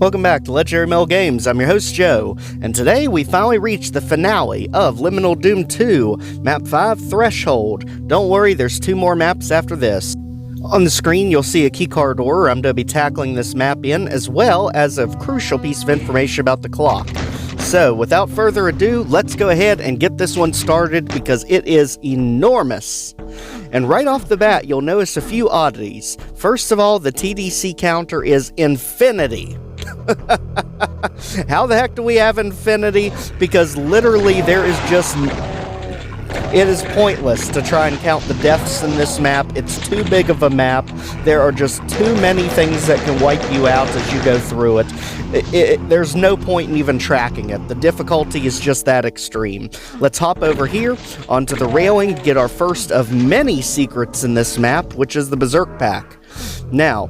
Welcome back to Legendary Mill Games. I'm your host, Joe, and today we finally reached the finale of Liminal Doom 2, Map 5 Threshold. Don't worry, there's 2 more maps after this. On the screen, you'll see a Keycard order I'm going to be tackling this map in, as well as a crucial piece of information about the clock. So, without further ado, let's go ahead and get this one started because it is enormous. And right off the bat, you'll notice a few oddities. First of all, the TDC counter is infinity. How the heck do we have infinity? Because literally there is just... It is pointless to try and count the deaths in this map. It's too big of a map. There are just too many things that can wipe you out as you go through it. There's no point in even tracking it. The difficulty is just that extreme. Let's hop over here onto the railing to get our first of many secrets in this map, which is the Berserk Pack. Now,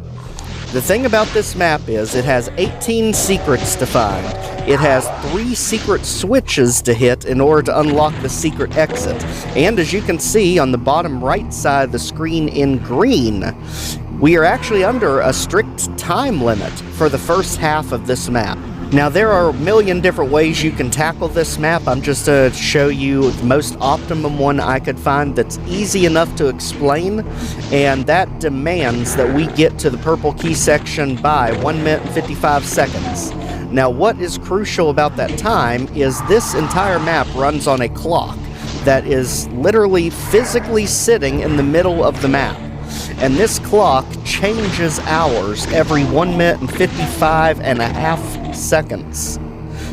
the thing about this map is it has 18 secrets to find. It has 3 secret switches to hit in order to unlock the secret exit. And as you can see on the bottom right side of the screen in green, we are actually under a strict time limit for the first half of this map. Now, there are a million different ways you can tackle this map. I'm just going to show you the most optimum one I could find that's easy enough to explain, and that demands that we get to the purple key section by 1 minute and 55 seconds. Now, what is crucial about that time is this entire map runs on a clock that is literally physically sitting in the middle of the map. And this clock changes hours every 1 minute and 55.5 seconds.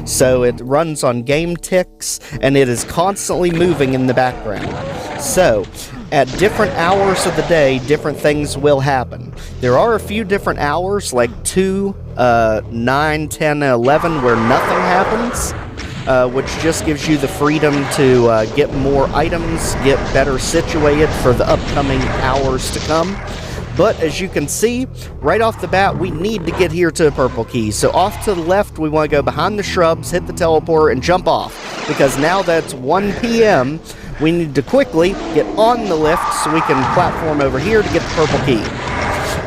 So it runs on game ticks, and it is constantly moving in the background. So, at different hours of the day, different things will happen. There are a few different hours, like 2, 9, 10, and 11, where nothing happens. Which just gives you the freedom to get more items, get better situated for the upcoming hours to come. But as you can see, right off the bat, we need to get here to the purple key. So off to the left, we want to go behind the shrubs, hit the teleporter, and jump off. Because now that it's 1 p.m., we need to quickly get on the lift so we can platform over here to get the purple key.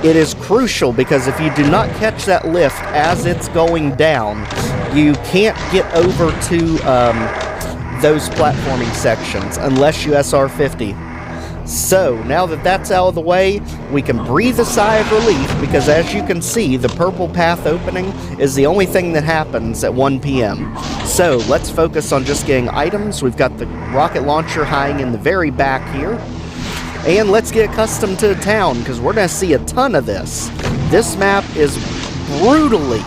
It is crucial because if you do not catch that lift as it's going down, you can't get over to those platforming sections unless you SR50. So, now that that's out of the way, we can breathe a sigh of relief because as you can see, the purple path opening is the only thing that happens at 1 p.m. So, let's focus on just getting items. We've got the rocket launcher hiding in the very back here. And let's get accustomed to the town, because we're going to see a ton of this. This map is brutally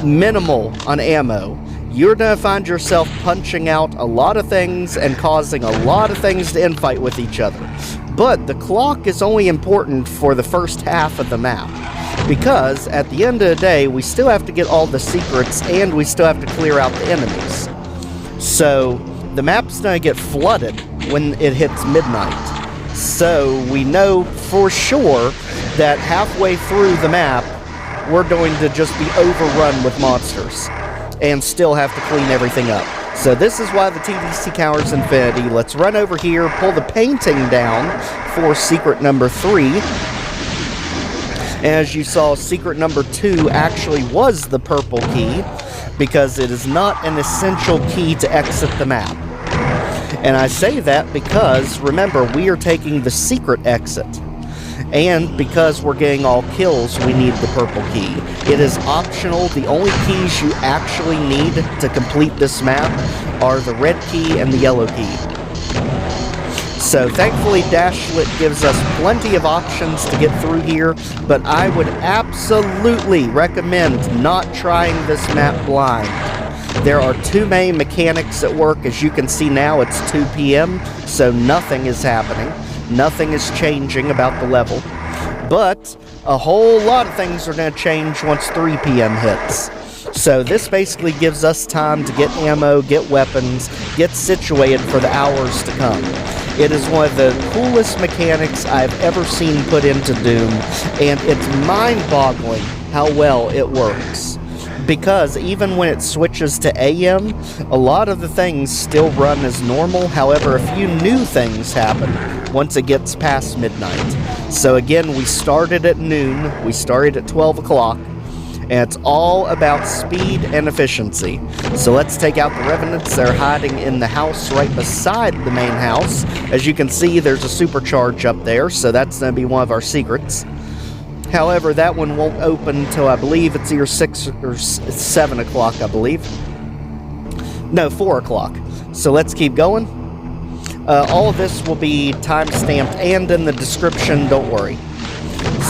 minimal on ammo. You're going to find yourself punching out a lot of things and causing a lot of things to infight with each other. But the clock is only important for the first half of the map, because at the end of the day, we still have to get all the secrets and we still have to clear out the enemies. So the map's going to get flooded when it hits midnight. So we know for sure that halfway through the map, we're going to just be overrun with monsters and still have to clean everything up. So this is why the TDC counter's infinity. Let's run over here, pull the painting down for secret number 3. As you saw, secret number 2 actually was the purple key because it is not an essential key to exit the map. And I say that because, remember, we are taking the secret exit. And because we're getting all kills, we need the purple key. It is optional. The only keys you actually need to complete this map are the red key and the yellow key. So thankfully Dashlet gives us plenty of options to get through here, but I would absolutely recommend not trying this map blind. There are too many mechanics at work. As you can see now, it's 2 p.m., so nothing is happening. Nothing is changing about the level. But a whole lot of things are going to change once 3 p.m. hits. So this basically gives us time to get ammo, get weapons, get situated for the hours to come. It is one of the coolest mechanics I've ever seen put into Doom, and it's mind-boggling how well it works. because even when it switches to AM, a lot of the things still run as normal. However, a few new things happen once it gets past midnight. So again, we started at noon, we started at 12 o'clock, and it's all about speed and efficiency. So let's take out the revenants. They're hiding in the house right beside the main house. As you can see, there's a supercharge up there, so that's going to be one of our secrets. However, that one won't open until I believe it's either 6 or 7 o'clock, I believe. No, 4 o'clock. So let's keep going. All of this will be time-stamped and in the description, don't worry.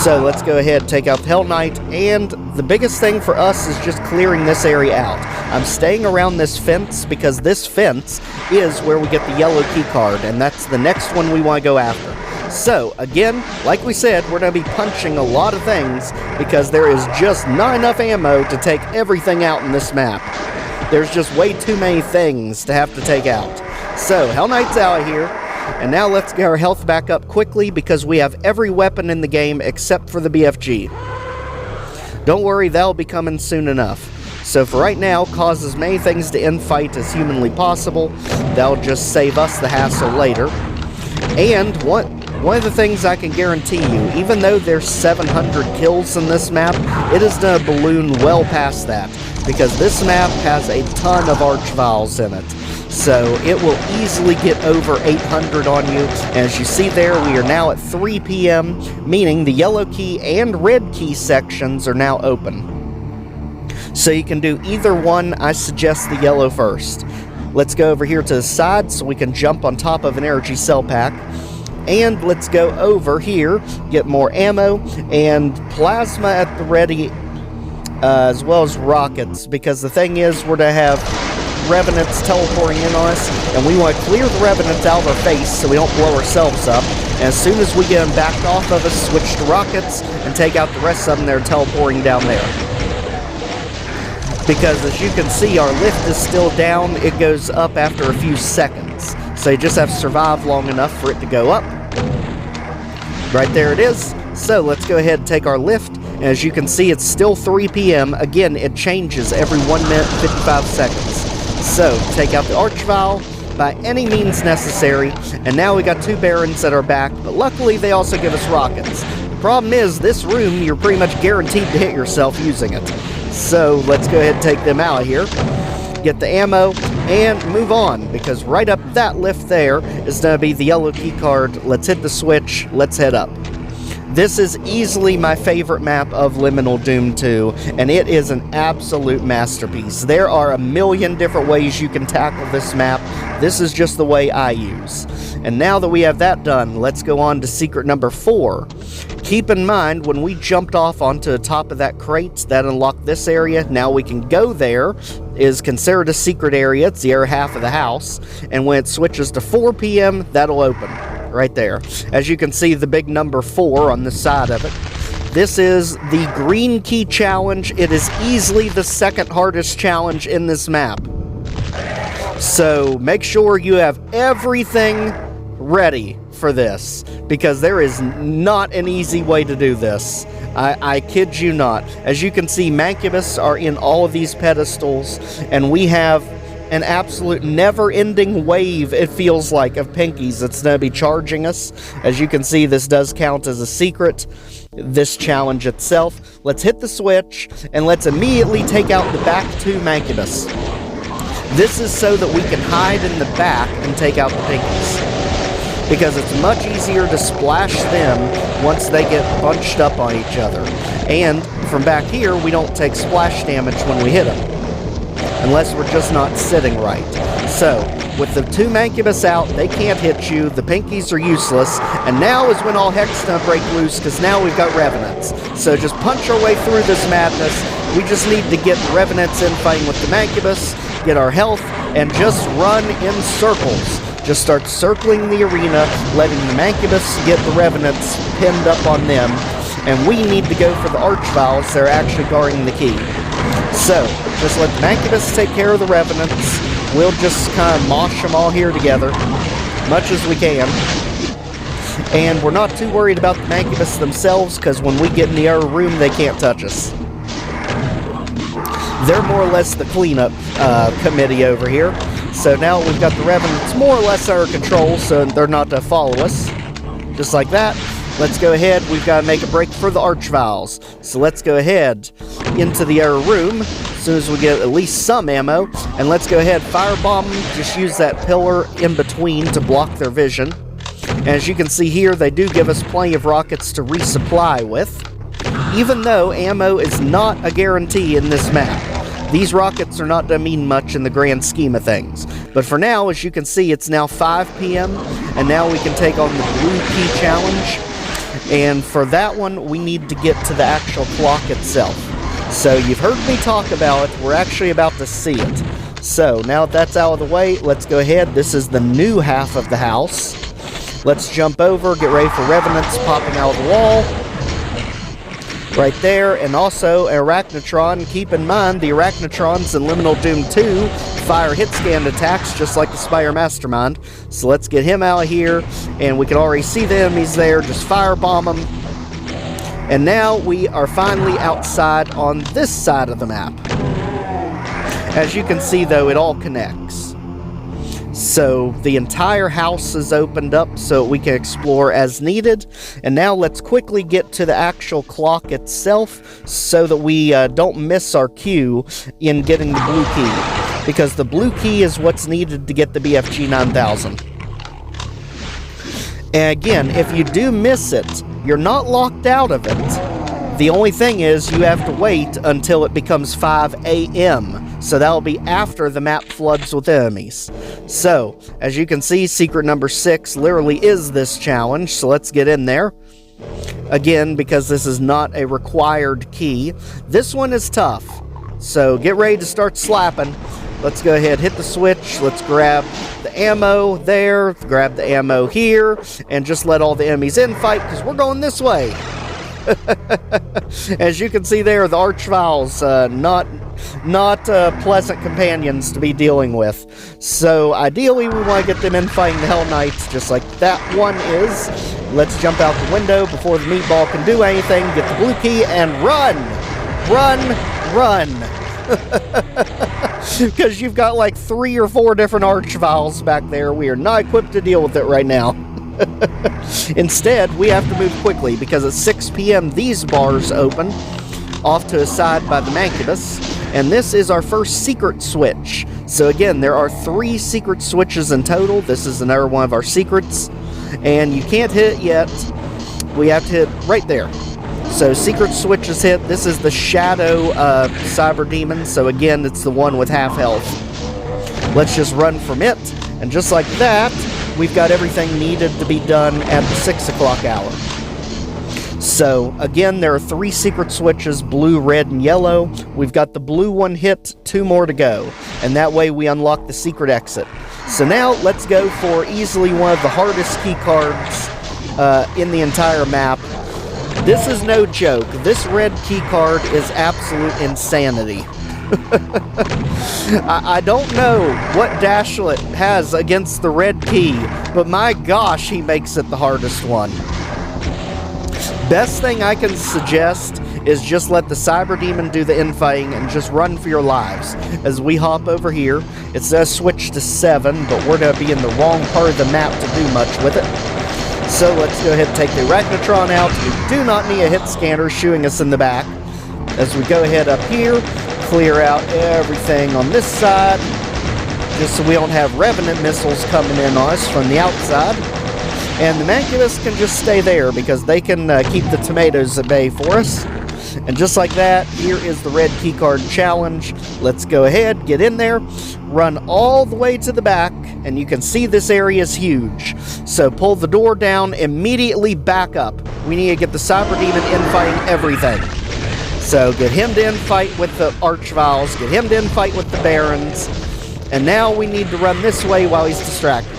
So let's go ahead and take out the Hell Knight, and the biggest thing for us is just clearing this area out. I'm staying around this fence because this fence is where we get the yellow Keycard, and that's the next one we want to go after. So, again, like we said, we're going to be punching a lot of things because there is just not enough ammo to take everything out in this map. There's just way too many things to have to take out. So, Hell Knight's out of here, and now let's get our health back up quickly because we have every weapon in the game except for the BFG. Don't worry, that'll be coming soon enough. So for right now, cause as many things to end fight as humanly possible. That'll just save us the hassle later. And one of the things I can guarantee you, even though there's 700 kills in this map, it is going to balloon well past that, because this map has a ton of archviles in it. So it will easily get over 800 on you, and as you see there, we are now at 3 p.m., meaning the yellow key and red key sections are now open. So you can do either one. I suggest the yellow first. Let's go over here to the side so we can jump on top of an energy cell pack. And let's go over here, get more ammo and plasma at the ready, as well as rockets, because the thing is, we're to have revenants teleporting in on us, and we want to clear the revenants out of our face so we don't blow ourselves up. And as soon as we get them backed off of us, switch to rockets and take out the rest of them that are teleporting down there. Because as you can see, our lift is still down. It goes up after a few seconds. So you just have to survive long enough for it to go up. Right there it is. So let's go ahead and take our lift. And as you can see, it's still 3 p.m. Again, it changes every 1 minute, 55 seconds. So take out the archvile by any means necessary. And now we got 2 barons that are back, but luckily they also give us rockets. The problem is, this room, you're pretty much guaranteed to hit yourself using it. So let's go ahead and take them out of here. Get the ammo, and move on, because right up that lift there is going to be the yellow key card. Let's hit the switch, let's head up. This is easily my favorite map of Liminal Doom 2, and it is an absolute masterpiece. There are a million different ways you can tackle this map. This is just the way I use. And now that we have that done, let's go on to secret number 4. Keep in mind, when we jumped off onto the top of that crate that unlocked this area, now we can go there, is considered a secret area. It's the other half of the house, and when it switches to 4 p.m., that'll open right there. As you can see, the big number 4 on the side of it. This is the green key challenge. It is easily the second hardest challenge in this map. So make sure you have everything ready for this, because there is not an easy way to do this. I kid you not. As you can see, Mancubus are in all of these pedestals, and we have an absolute never-ending wave, it feels like, of pinkies that's going to be charging us. As you can see, this does count as a secret, this challenge itself. Let's hit the switch, and let's immediately take out the back 2 Mancubus. This is so that we can hide in the back and take out the pinkies, because it's much easier to splash them once they get bunched up on each other. And from back here, we don't take splash damage when we hit them, unless we're just not sitting right. So, with the 2 Mancubus out, they can't hit you, the pinkies are useless, and now is when all heck's gonna break loose, because now we've got revenants. So just punch our way through this madness. We just need to get the revenants in fighting with the Mancubus, get our health, and just run in circles. Just start circling the arena, letting the Mancubus get the revenants pinned up on them, and we need to go for the archviles that are actually guarding the key. So, just let the Mancubus take care of the revenants. We'll just kind of mosh them all here together, much as we can. And we're not too worried about the Mancubus themselves, because when we get in the other room, they can't touch us. They're more or less the cleanup committee over here. So now we've got the Revenants more or less under control, so they're not to follow us. Just like that. Let's go ahead. We've got to make a break for the Archviles. So let's go ahead into the other room as soon as we get at least some ammo. And let's go ahead, firebomb them. Just use that pillar in between to block their vision. And as you can see here, they do give us plenty of rockets to resupply with. Even though ammo is not a guarantee in this map. These rockets are not going to mean much in the grand scheme of things. But for now, as you can see, it's now 5 p.m. And now we can take on the Blue Key Challenge. And for that one, we need to get to the actual clock itself. So you've heard me talk about it. We're actually about to see it. So now that that's out of the way, let's go ahead. This is the new half of the house. Let's jump over, get ready for Revenants popping out of the wall. Right there, and also Arachnotron. Keep in mind, the Arachnotrons in Liminal Doom 2 fire hit scan attacks just like the Spire Mastermind. So let's get him out of here, and we can already see the enemies there. Just firebomb them. And now we are finally outside on this side of the map. As you can see, though, it all connects. So the entire house is opened up so we can explore as needed. And now let's quickly get to the actual clock itself so that we don't miss our cue in getting the blue key. Because the blue key is what's needed to get the BFG 9000. And again, if you do miss it, you're not locked out of it. The only thing is you have to wait until it becomes 5 a.m. So that'll be after the map floods with enemies. So, as you can see, secret number 6 literally is this challenge. So let's get in there. Again, because this is not a required key. This one is tough. So get ready to start slapping. Let's go ahead, hit the switch. Let's grab the ammo there. Grab the ammo here. And just let all the enemies in fight because we're going this way. As you can see there, the Archviles, not pleasant companions to be dealing with. So ideally we want to get them in fighting the Hell Knights just like that one is. Let's jump out the window before the meatball can do anything. Get the blue key and run! Run! Because you've got like 3 or 4 different Archviles back there. We are not equipped to deal with it right now. Instead, we have to move quickly because at 6 p.m. these bars open off to a side by the Mancubus, and this is our first secret switch. So again, there are 3 secret switches in total. This is another one of our secrets, and you can't hit it yet. We have to hit right there. So secret switch is hit. This is the Shadow Cyber Demon, so again, it's the one with half health. Let's just run from it, and just like that, we've got everything needed to be done at the 6 o'clock hour. So, again, there are 3 secret switches, blue, red, and yellow. We've got the blue one hit, 2 more to go. And that way we unlock the secret exit. So now, let's go for easily one of the hardest key cards in the entire map. This is no joke. This red key card is absolute insanity. I don't know what Dashlet has against the red key, but my gosh, he makes it the hardest one. Best thing I can suggest is just let the Cyber Demon do the infighting and just run for your lives. As we hop over here, it says switch to 7, but we're going to be in the wrong part of the map to do much with it. So let's go ahead and take the Arachnotron out. We do not need a hit scanner shooting us in the back. As we go ahead up here, clear out everything on this side, just so we don't have Revenant missiles coming in on us from the outside. And the Mancubus can just stay there because they can keep the tomatoes at bay for us. And just like that, here is the red keycard challenge. Let's go ahead, get in there, run all the way to the back, and you can see this area is huge. So pull the door down, immediately back up. We need to get the Cyber Demon infighting everything. So get him to infight with the Archviles, get him to infight with the Barons, and now we need to run this way while he's distracted.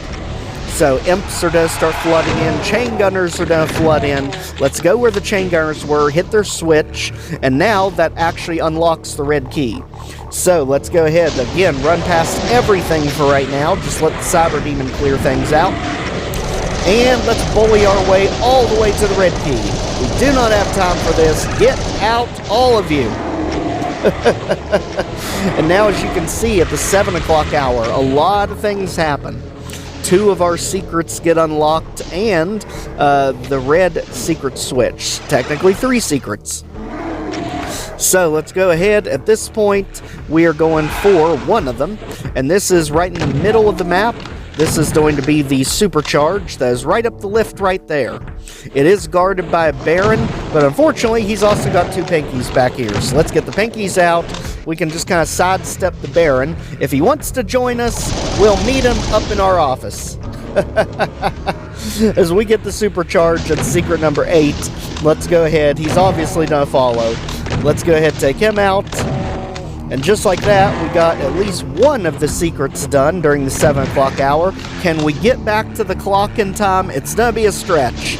So imps are going to start flooding in, chain gunners are going to flood in. Let's go where the chain gunners were, hit their switch, and now that actually unlocks the red key. So let's go ahead, again, run past everything for right now. Just let the Cyber Demon clear things out. And let's bully our way all the way to the red key. We do not have time for this. Get out, all of you. And now, as you can see, at the 7 o'clock hour, a lot of things happen. 2 of our secrets get unlocked, and the red secret switch. Technically 3 secrets. So let's go ahead. At this point, we are going for one of them, and this is right in the middle of the map. This is going to be the supercharge that is right up the lift right there. It is guarded by a Baron, but unfortunately he's also got 2 pinkies back here. So let's get the pinkies out. We can just kind of sidestep the Baron. If he wants to join us, we'll meet him up in our office. As we get the supercharge at secret number 8, let's go ahead. He's obviously gonna follow. Let's go ahead and take him out. And just like that, we got at least one of the secrets done during the 7 o'clock hour. Can we get back to the clock in time? It's gonna be a stretch.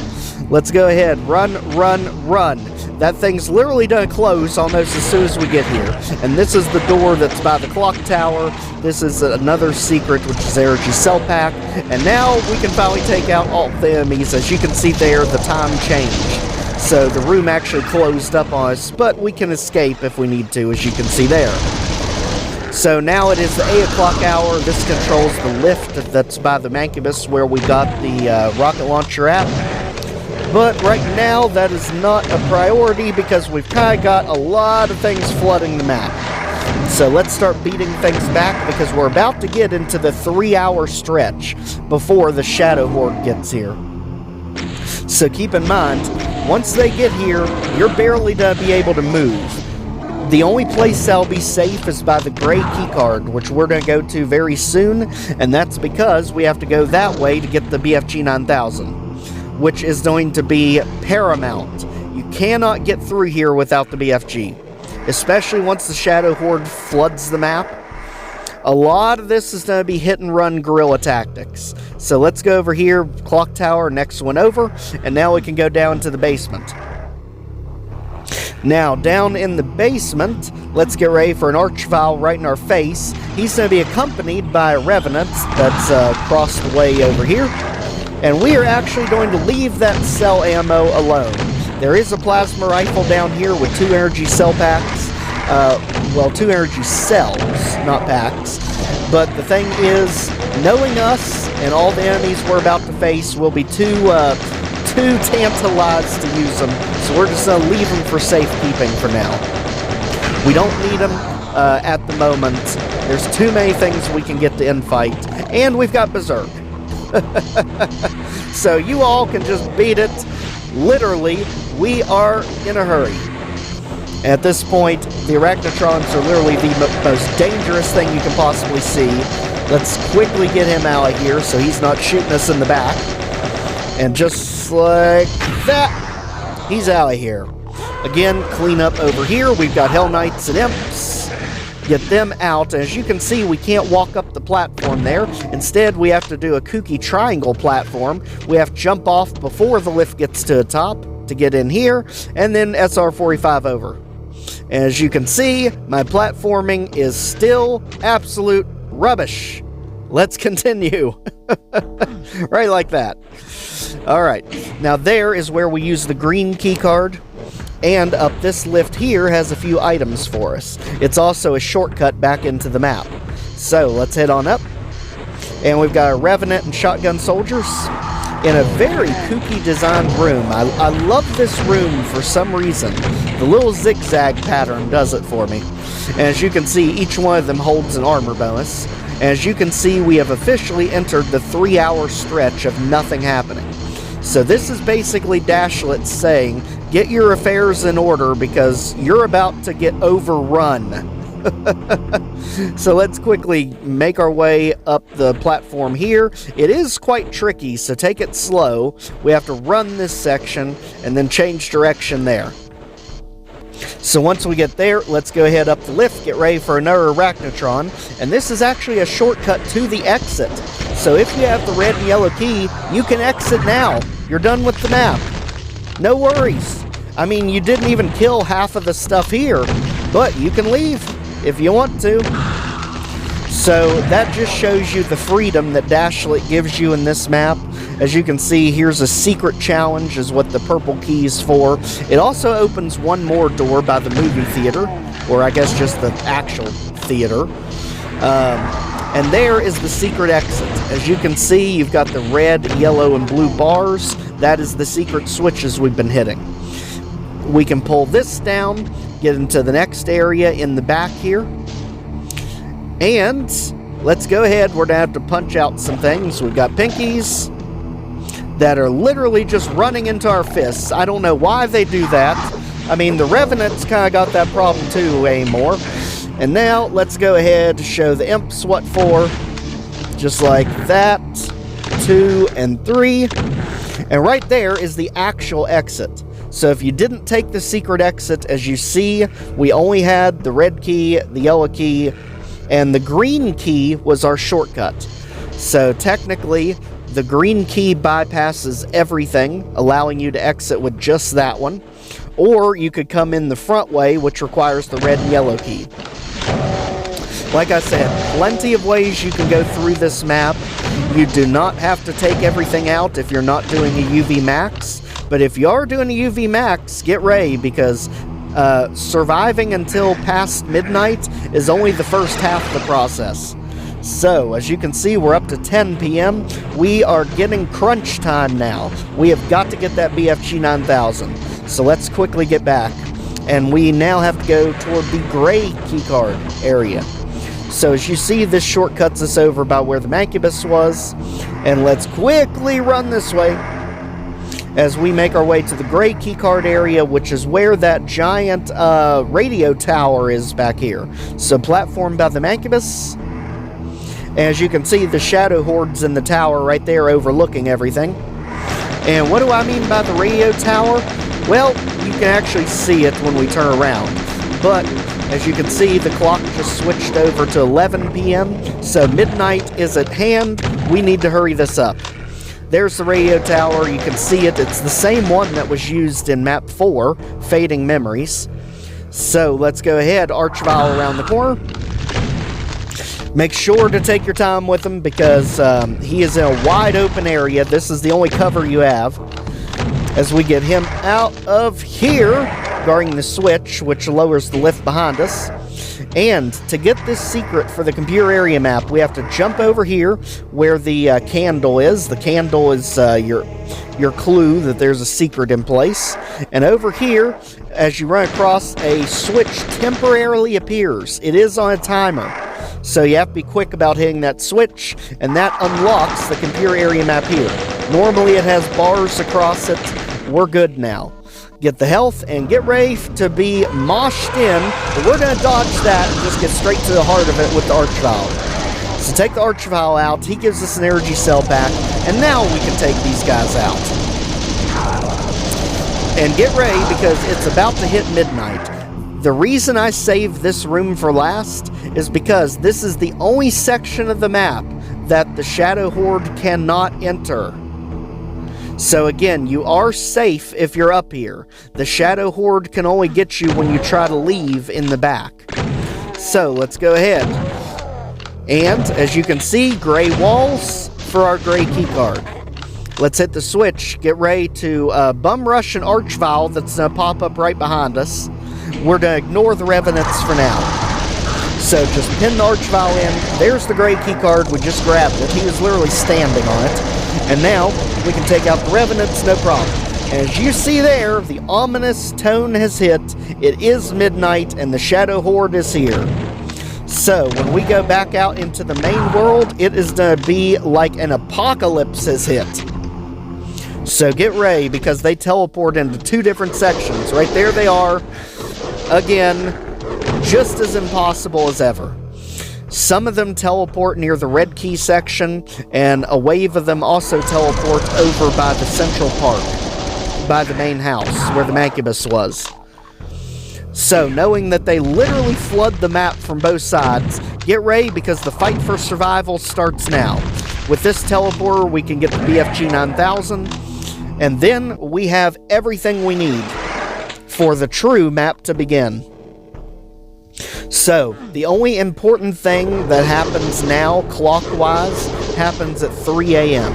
Let's go ahead. Run, run, run. That thing's literally gonna close almost as soon as we get here. And this is the door that's by the clock tower. This is another secret, which is energy cell pack. And now we can finally take out all the enemies. As you can see there, the time changed. So the room actually closed up on us, but we can escape if we need to, as you can see there. So now it is the 8 o'clock hour. This controls the lift that's by the Mancubus where we got the rocket launcher at. But right now, that is not a priority because we've kind of got a lot of things flooding the map. So let's start beating things back because we're about to get into the 3-hour stretch before the Shadow Horde gets here. So keep in mind, once they get here, you're barely going to be able to move. The only place that'll be safe is by the gray Keycard, which we're going to go to very soon, and that's because we have to go that way to get the BFG 9000, which is going to be paramount. You cannot get through here without the BFG, especially once the Shadow Horde floods the map. A lot of this is going to be hit-and-run guerrilla tactics. So let's go over here, clock tower, next one over, and now we can go down to the basement. Now, down in the basement, let's get ready for an Archvile right in our face. He's going to be accompanied by a Revenant that's across the way over here. And we are actually going to leave that cell ammo alone. There is a plasma rifle down here with 2 energy cell packs. Well, 2 energy cells, not packs. But the thing is, knowing us and all the enemies we're about to face, we'll be too tantalized to use them. So we're just going to leave them for safekeeping for now. We don't need them at the moment. There's too many things we can get to infight. And we've got Berserk. So you all can just beat it. Literally, we are in a hurry. At this point, the Arachnotrons are literally the most dangerous thing you can possibly see. Let's quickly get him out of here so he's not shooting us in the back. And just like that, he's out of here. Again, clean up over here. We've got Hell Knights and Imps. Get them out. As you can see, we can't walk up the platform there. Instead, we have to do a kooky triangle platform. We have to jump off before the lift gets to the top to get in here, and then SR-45 over. As you can see, my platforming is still absolute rubbish. Let's continue. Right like that. Alright, now there is where we use the green key card. And up this lift here has a few items for us. It's also a shortcut back into the map. So let's head on up. And we've got a Revenant and Shotgun Soldiers in a very kooky designed room. I love this room for some reason. The little zigzag pattern does it for me. And as you can see, each one of them holds an armor bonus. And as you can see, we have officially entered the 3-hour stretch of nothing happening. So this is basically Dashlet saying, get your affairs in order because you're about to get overrun. So let's quickly make our way up the platform here. It is quite tricky, so take it slow. We have to run this section and then change direction there. So once we get there, let's go ahead up the lift, get ready for another Arachnotron. And this is actually a shortcut to the exit. So if you have the red and yellow key, you can exit now. You're done with the map. No worries. I mean, you didn't even kill half of the stuff here, but you can leave if you want to. So that just shows you the freedom that Dashlet gives you in this map. As you can see, here's a secret challenge is what the purple key is for. It also opens one more door by the movie theater, or I guess just the actual theater. And there is the secret exit. As you can see, you've got the red, yellow, and blue bars. That is the secret switches we've been hitting. We can pull this down, get into the next area in the back here. And let's go ahead. We're going to have to punch out some things. We've got pinkies that are literally just running into our fists. I don't know why they do that. I mean, the Revenants kind of got that problem too, anymore. And now, let's go ahead to show the imps what for. Just like that. 2 and 3. And right there is the actual exit. So if you didn't take the secret exit, as you see, we only had the red key, the yellow key, and the green key was our shortcut. So technically, the green key bypasses everything, allowing you to exit with just that one. Or you could come in the front way, which requires the red and yellow key. Like I said, plenty of ways you can go through this map. You do not have to take everything out if you're not doing a UV max. But if you are doing a UV max, get ready, because surviving until past midnight is only the first half of the process. So, as you can see, we're up to 10 p.m. We are getting crunch time now. We have got to get that BFG 9000. So let's quickly get back. And we now have to go toward the gray keycard area. So as you see, this shortcuts us over by where the Mancubus was. And let's quickly run this way as we make our way to the gray keycard area, which is where that giant radio tower is back here. So platform by the Mancubus. As you can see, the shadow horde's in the tower right there overlooking everything. And what do I mean by the radio tower? Well, you can actually see it when we turn around. But as you can see, the clock just switched over to 11 p.m. So midnight is at hand. We need to hurry this up. There's the radio tower. You can see it. It's the same one that was used in map 4, Fading Memories. So let's go ahead. Archvile around the corner. Make sure to take your time with him, because he is in a wide open area. This is the only cover you have. As we get him out of here, guarding the switch, which lowers the lift behind us. And to get this secret for the computer area map, we have to jump over here where the candle is. The candle is your clue that there's a secret in place. And over here, as you run across, a switch temporarily appears. It is on a timer. So you have to be quick about hitting that switch, and that unlocks the computer area map here. Normally it has bars across it. We're good now. Get the health and get ready to be moshed in, but we're going to dodge that and just get straight to the heart of it with the Archvile. So take the Archvile out, he gives us an energy cell back, and now we can take these guys out. And get ready, because it's about to hit midnight. The reason I saved this room for last is because this is the only section of the map that the Shadow Horde cannot enter. So again, you are safe if you're up here. The Shadow Horde can only get you when you try to leave in the back. So let's go ahead. And as you can see, gray walls for our gray keycard. Let's hit the switch. Get ready to bum rush an Archvile that's going to pop up right behind us. We're going to ignore the Revenants for now. So just pin the Archvile in. There's the gray keycard. We just grabbed it. He was literally standing on it. And now we can take out the Revenants, no problem. As you see there, the ominous tone has hit. It is midnight and the Shadow Horde is here. So when we go back out into the main world, it is going to be like an apocalypse has hit. So get ready, because they teleport into 2 different sections. Right there they are. Again, just as impossible as ever. Some of them teleport near the red key section, and a wave of them also teleport over by the central park, by the main house, where the Mancubus was. So, knowing that they literally flood the map from both sides, get ready, because the fight for survival starts now. With this teleporter, we can get the BFG 9000, and then we have everything we need for the true map to begin. So, the only important thing that happens now, clockwise, happens at 3 a.m.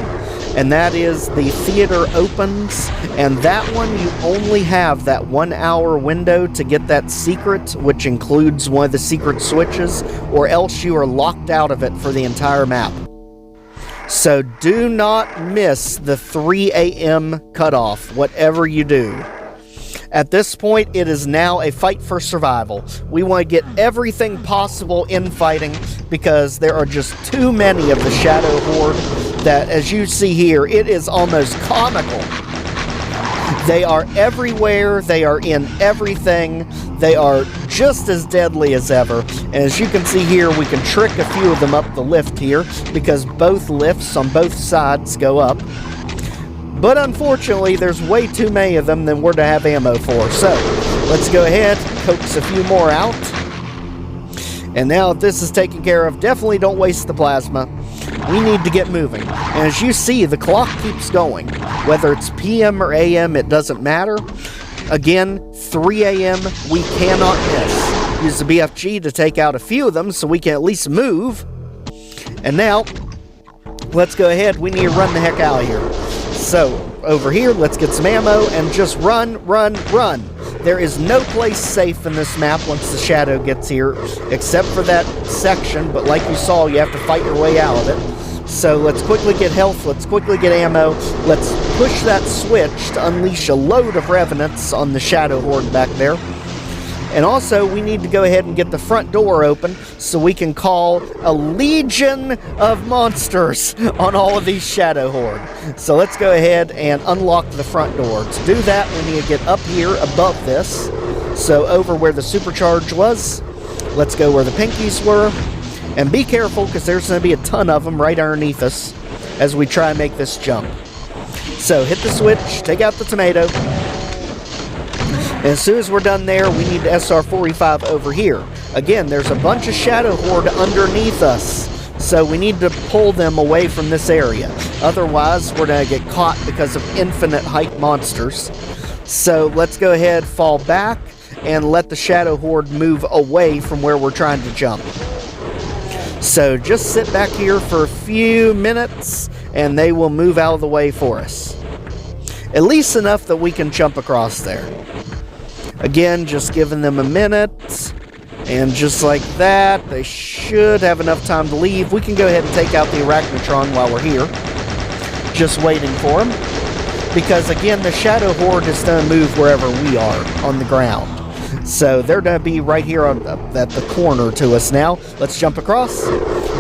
and that is the theater opens, and that one you only have that 1 hour window to get that secret, which includes one of the secret switches, or else you are locked out of it for the entire map. So do not miss the 3 a.m. cutoff, whatever you do. At this point, it is now a fight for survival. We want to get everything possible in fighting because there are just too many of the Shadow Horde that, as you see here, it is almost comical. They are everywhere. They are in everything. They are just as deadly as ever. And as you can see here, we can trick a few of them up the lift here because both lifts on both sides go up. But unfortunately, there's way too many of them than we're to have ammo for. So, let's go ahead, coax a few more out. And now that this is taken care of, definitely don't waste the plasma. We need to get moving. And as you see, the clock keeps going. Whether it's PM or AM, it doesn't matter. Again, 3 a.m., we cannot miss. Use the BFG to take out a few of them so we can at least move. And now, let's go ahead. We need to run the heck out of here. So, over here, let's get some ammo and just run, run, run. There is no place safe in this map once the Shadow gets here, except for that section, but like you saw, you have to fight your way out of it. So let's quickly get health, let's quickly get ammo, let's push that switch to unleash a load of revenants on the Shadow Horde back there. And also, we need to go ahead and get the front door open so we can call a legion of monsters on all of these Shadow Horde. So let's go ahead and unlock the front door. To do that, we need to get up here above this. So over where the supercharge was, let's go where the pinkies were. And be careful, because there's going to be a ton of them right underneath us as we try and make this jump. So hit the switch, take out the tomato. And as soon as we're done there, we need the SR-45 over here. Again, there's a bunch of Shadow Horde underneath us, so we need to pull them away from this area. Otherwise, we're going to get caught because of infinite height monsters. So let's go ahead, fall back, and let the Shadow Horde move away from where we're trying to jump. So just sit back here for a few minutes, and they will move out of the way for us. At least enough that we can jump across there. Again, just giving them a minute, and just like that, they should have enough time to leave. We can go ahead and take out the Arachnotron while we're here, just waiting for them, because again, the Shadow Horde is going to move wherever we are on the ground. So they're going to be right here at the corner to us now. Let's jump across.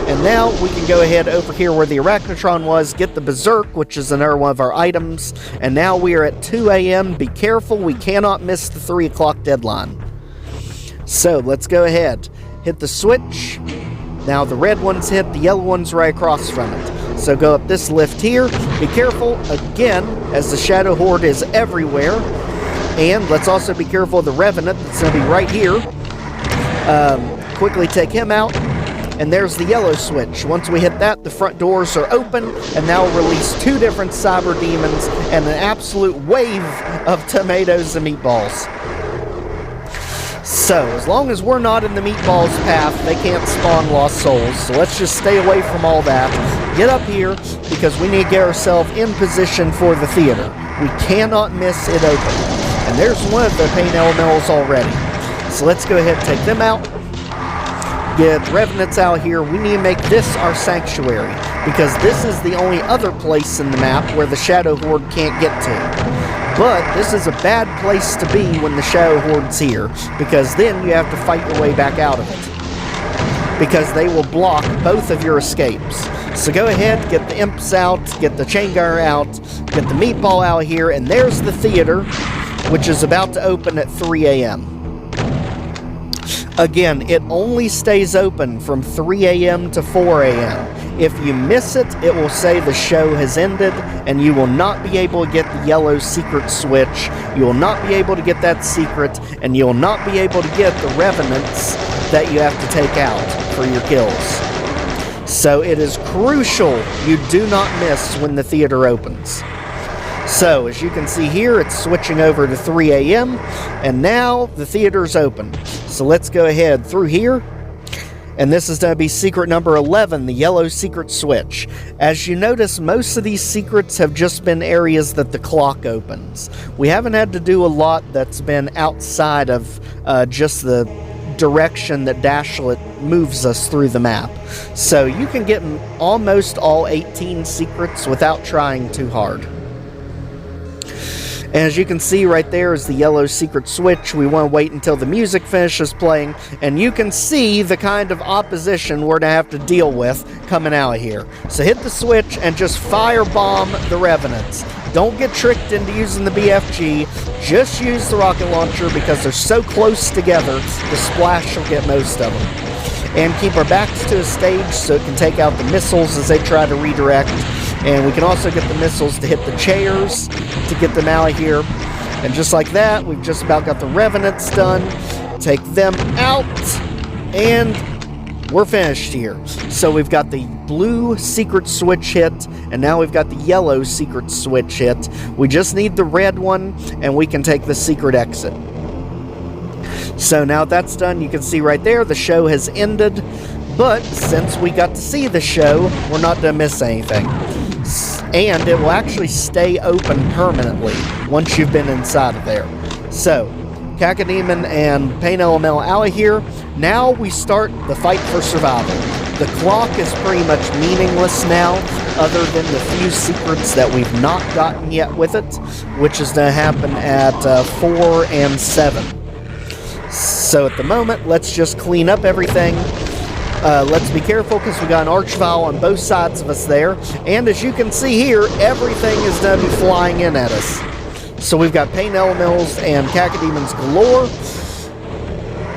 And now we can go ahead over here where the Arachnotron was, get the Berserk, which is another one of our items. And now we are at 2 a.m. Be careful, we cannot miss the 3 o'clock deadline. So let's go ahead. Hit the switch. Now the red one's hit, the yellow one's right across from it. So go up this lift here. Be careful, again, as the Shadow Horde is everywhere. And let's also be careful of the Revenant that's going to be right here. Quickly take him out. And there's the yellow switch. Once we hit that, the front doors are open, and now we'll release 2 different cyber demons and an absolute wave of tomatoes and meatballs. So, as long as we're not in the meatballs path, they can't spawn lost souls. So let's just stay away from all that. Get up here, because we need to get ourselves in position for the theater. We cannot miss it open. And there's one of the pain elementals already. So let's go ahead and take them out. Get Revenants out here. We need to make this our sanctuary, because this is the only other place in the map where the Shadow Horde can't get to. But this is a bad place to be when the Shadow Horde's here, because then you have to fight your way back out of it, because they will block both of your escapes. So go ahead, get the Imps out, get the Chain Gunner out, get the Meatball out here, and there's the theater, which is about to open at 3 a.m. Again, it only stays open from 3 a.m. to 4 a.m. If you miss it, it will say the show has ended, and you will not be able to get the yellow secret switch. You will not be able to get that secret, and you will not be able to get the Revenants that you have to take out for your kills. So it is crucial you do not miss when the theater opens. So, as you can see here, it's switching over to 3 a.m., and now the theater's open. So let's go ahead through here, And this is going to be secret number 11, the yellow secret switch. As you notice, most of these secrets have just been areas that the clock opens. We haven't had to do a lot that's been outside of just the direction that Dashlet moves us through the map. So you can get almost all 18 secrets without trying too hard. And as you can see right there is the yellow secret switch. We want to wait until the music finishes playing, and you can see the kind of opposition we're going to have to deal with coming out of here. So hit the switch and just firebomb the Revenants. Don't get tricked into using the BFG. Just use the rocket launcher because they're so close together, the splash will get most of them. And keep our backs to a stage so it can take out the missiles as they try to redirect. And we can also get the missiles to hit the chairs to get them out of here. And just like that, we've just about got the Revenants done. Take them out, and we're finished here. So we've got the blue secret switch hit, and now we've got the yellow secret switch hit. We just need the red one, and we can take the secret exit. So now that's done, you can see right there, the show has ended. But since we got to see the show, we're not going to miss anything. And it will actually stay open permanently once you've been inside of there. So, Cacodemon and Pain LML out of here. Now we start the fight for survival. The clock is pretty much meaningless now, other than the few secrets that we've not gotten yet with it, which is going to happen at 4 and 7. So at the moment, let's just clean up everything. Let's be careful because we got an Archvile on both sides of us there. And as you can see here, everything is going to be flying in at us. So we've got Pain Elements and Cacodemons galore.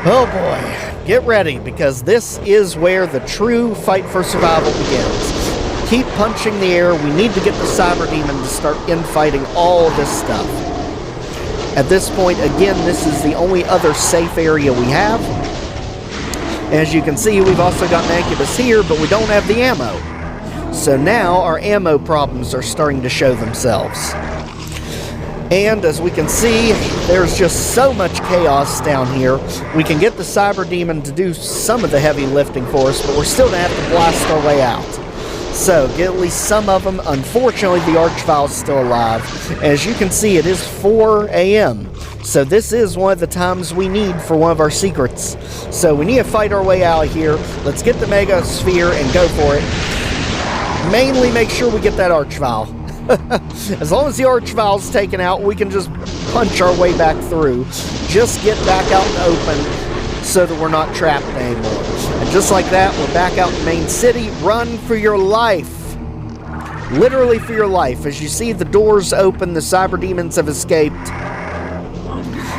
Oh boy, get ready because this is where the true fight for survival begins. Keep punching the air. We need to get the Cyber Demon to start infighting all this stuff. At this point, again, this is the only other safe area we have. As you can see, we've also got an Incubus here, but we don't have the ammo. So now our ammo problems are starting to show themselves. And as we can see, there's just so much chaos down here. We can get the Cyber Demon to do some of the heavy lifting for us, but we're still going to have to blast our way out. So, get at least some of them. Unfortunately, the Archvile's still alive. As you can see, it is 4 a.m. So this is one of the times we need for one of our secrets. So we need to fight our way out of here. Let's get the Mega Sphere and go for it. Mainly make sure we get that Archvile. As long as the Archvile's taken out, we can just punch our way back through. Just get back out in the open so that we're not trapped anymore. And just like that, we're back out in the main city. Run for your life. Literally for your life. As you see the doors open, the Cyber Demons have escaped.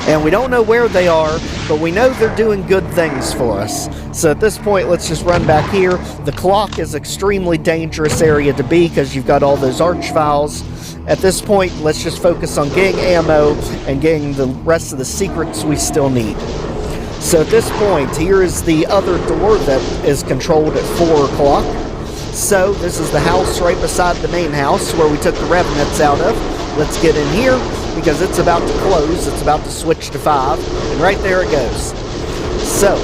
And we don't know where they are, but we know they're doing good things for us. So at this point, let's just run back here. The clock is an extremely dangerous area to be because you've got all those Archviles. At this point, let's just focus on getting ammo and getting the rest of the secrets we still need. So at this point, here is the other door that is controlled at 4 o'clock. So this is the house right beside the main house where we took the Revenants out of. Let's get in here because it's about to close. It's about to switch to 5. And right there it goes. So,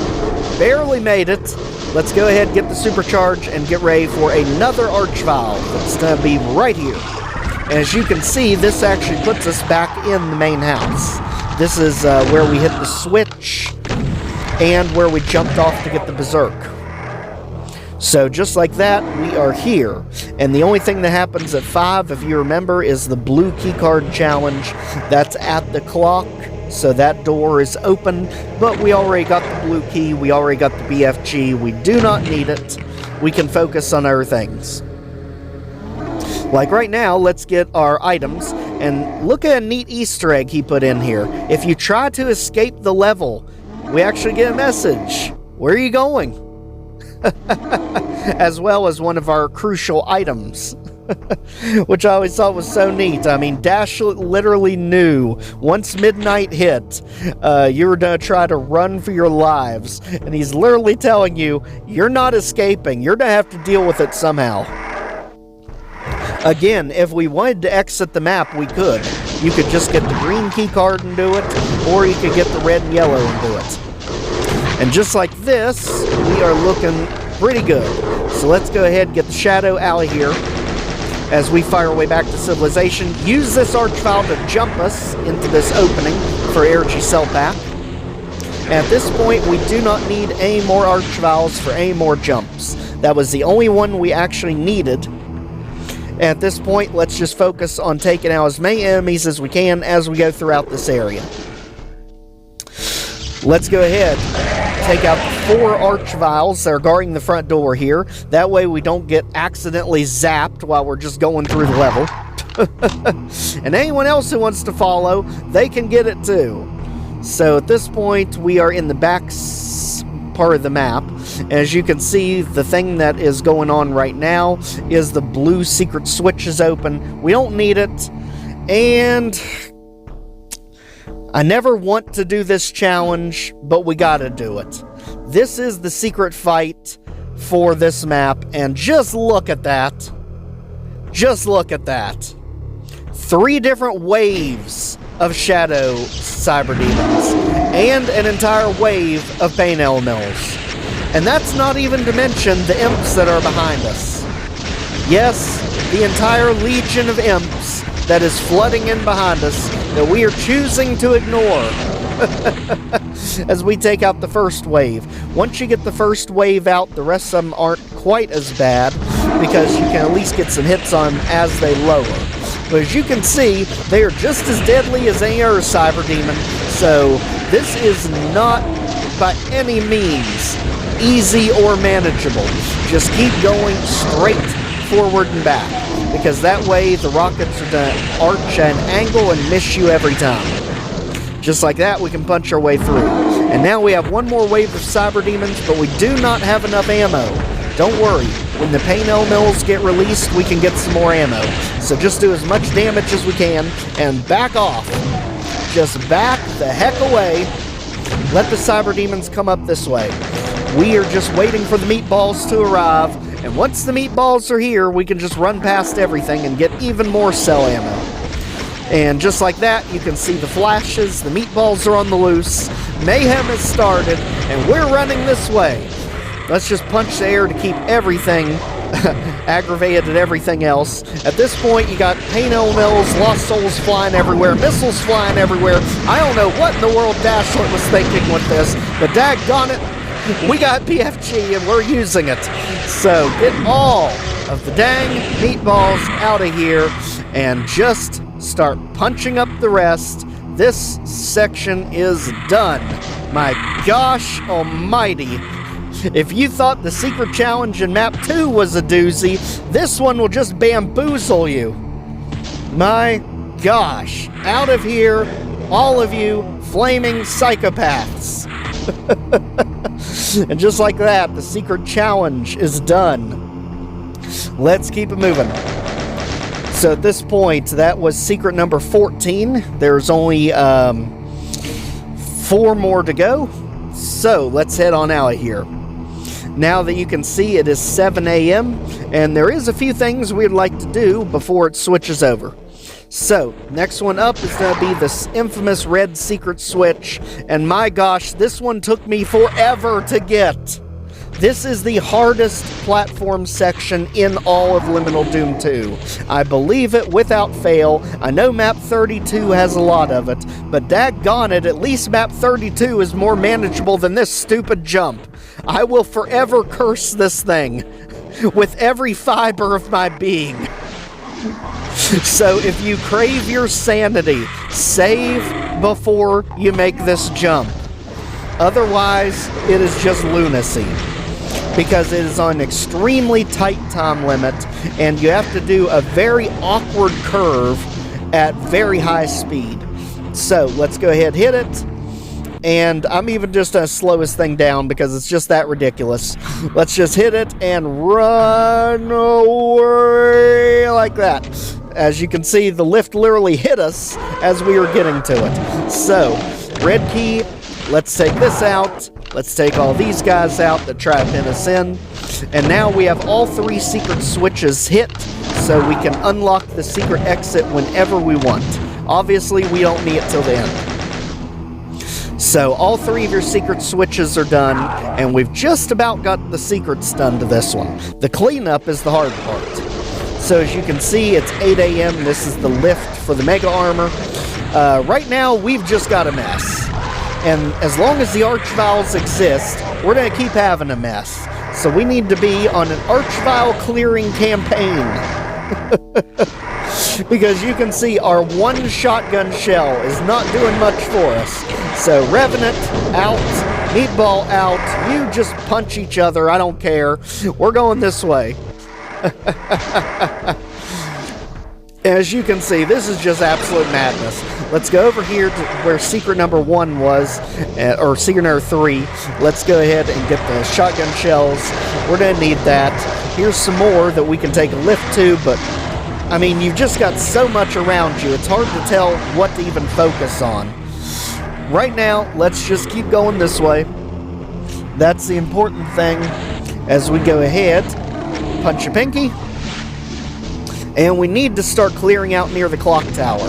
barely made it. Let's go ahead, get the supercharge, and get ready for another Archvile that's going to be right here. And as you can see, this actually puts us back in the main house. This is where we hit the switch and where we jumped off to get the Berserk. So just like that, we are here. And the only thing that happens at 5, if you remember, is the blue keycard challenge. That's at the clock, so that door is open. But we already got the blue key, we already got the BFG. We do not need it. We can focus on other things. Like right now, let's get our items. And look at a neat Easter egg he put in here. If you try to escape the level, we actually get a message. Where are you going? As well as one of our crucial items, which I always thought was so neat. I mean, Dashlet literally knew once midnight hit, you were going to try to run for your lives, and he's literally telling you, you're not escaping, you're going to have to deal with it somehow. Again, if we wanted to exit the map, we could. You could just get the green key card and do it, or you could get the red and yellow and do it. And just like this, we are looking pretty good. So let's go ahead and get the shadow out of here as we fire our way back to civilization. Use this archvile to jump us into this opening for energy cell pack. At this point, we do not need any more archviles for any more jumps. That was the only one we actually needed. At this point, let's just focus on taking out as many enemies as we can as we go throughout this area. Let's go ahead, take out the 4 archviles that are guarding the front door here. That way we don't get accidentally zapped while we're just going through the level. And anyone else who wants to follow, they can get it too. So at this point, we are in the back part of the map. As you can see, the thing that is going on right now is the blue secret switch is open. We don't need it. And I never want to do this challenge, but we gotta do it. This is the secret fight for this map, and just look at that. Just look at that. 3 different waves of shadow cyber demons, and an entire wave of pain elementals. And that's not even to mention the imps that are behind us. Yes, the entire legion of imps that is flooding in behind us that we are choosing to ignore as we take out the first wave. Once you get the first wave out, the rest of them aren't quite as bad because you can at least get some hits on them as they lower. But as you can see, they are just as deadly as any other cyber demon, so this is not by any means easy or manageable. Just keep going straight forward and back, because that way the rockets are going to arch at an angle and miss you every time. Just like that, we can punch our way through. And now we have 1 more wave of cyber demons, but we do not have enough ammo. Don't worry, when the pain elementals get released, we can get some more ammo. So just do as much damage as we can, and back off. Just back the heck away. Let the cyber demons come up this way. We are just waiting for the meatballs to arrive, and once the meatballs are here, we can just run past everything and get even more cell ammo. And just like that, you can see the flashes, the meatballs are on the loose, mayhem has started, and we're running this way. Let's just punch the air to keep everything aggravated at everything else. At this point, you got pain elementals, lost souls flying everywhere, missiles flying everywhere. I don't know what in the world Dashlet was thinking with this, but daggone it, we got PFG and we're using it. So get all of the dang meatballs out of here and just start punching up the rest. This section is done. My gosh almighty. If you thought the secret challenge in map 2 was a doozy, this one will just bamboozle you. My gosh. Out of here, all of you flaming psychopaths. And just like that, the secret challenge is done. Let's keep it moving. So at this point, that was secret number 14. There's only 4 more to go. So let's head on out of here. Now that you can see, it is 7 a.m. and there is a few things we'd like to do before it switches over. So, next one up is going to be this infamous red secret switch, and my gosh, this one took me forever to get. This is the hardest platform section in all of Liminal Doom 2. I believe it without fail. I know map 32 has a lot of it, but daggone it, at least map 32 is more manageable than this stupid jump. I will forever curse this thing with every fiber of my being. So if you crave your sanity, save before you make this jump. Otherwise, it is just lunacy. Because it is on an extremely tight time limit, and you have to do a very awkward curve at very high speed. So, let's go ahead and hit it. And I'm even just going to slow this thing down because it's just that ridiculous. Let's just hit it and run away like that. As you can see, the lift literally hit us as we were getting to it. So, red key, let's take this out. Let's take all these guys out that try to pin us in. And now we have all 3 secret switches hit, so we can unlock the secret exit whenever we want. Obviously, we don't need it till the end. So all 3 of your secret switches are done, and we've just about got the secrets done to this one. The cleanup is the hard part. So as you can see, it's 8 a.m. This is the lift for the Mega Armor. Right now, we've just got a mess. And as long as the Archviles exist, we're going to keep having a mess. So we need to be on an Archvile clearing campaign. Because you can see our 1 shotgun shell is not doing much for us. So Revenant out, Meatball out, you just punch each other, I don't care. We're going this way. As you can see, this is just absolute madness. Let's go over here to where secret number 1 was, or secret number 3. Let's go ahead and get the shotgun shells. We're going to need that. Here's some more that we can take a lift to, but I mean, you've just got so much around you, it's hard to tell what to even focus on. Right now, let's just keep going this way. That's the important thing. As we go ahead, punch your pinky. And we need to start clearing out near the clock tower.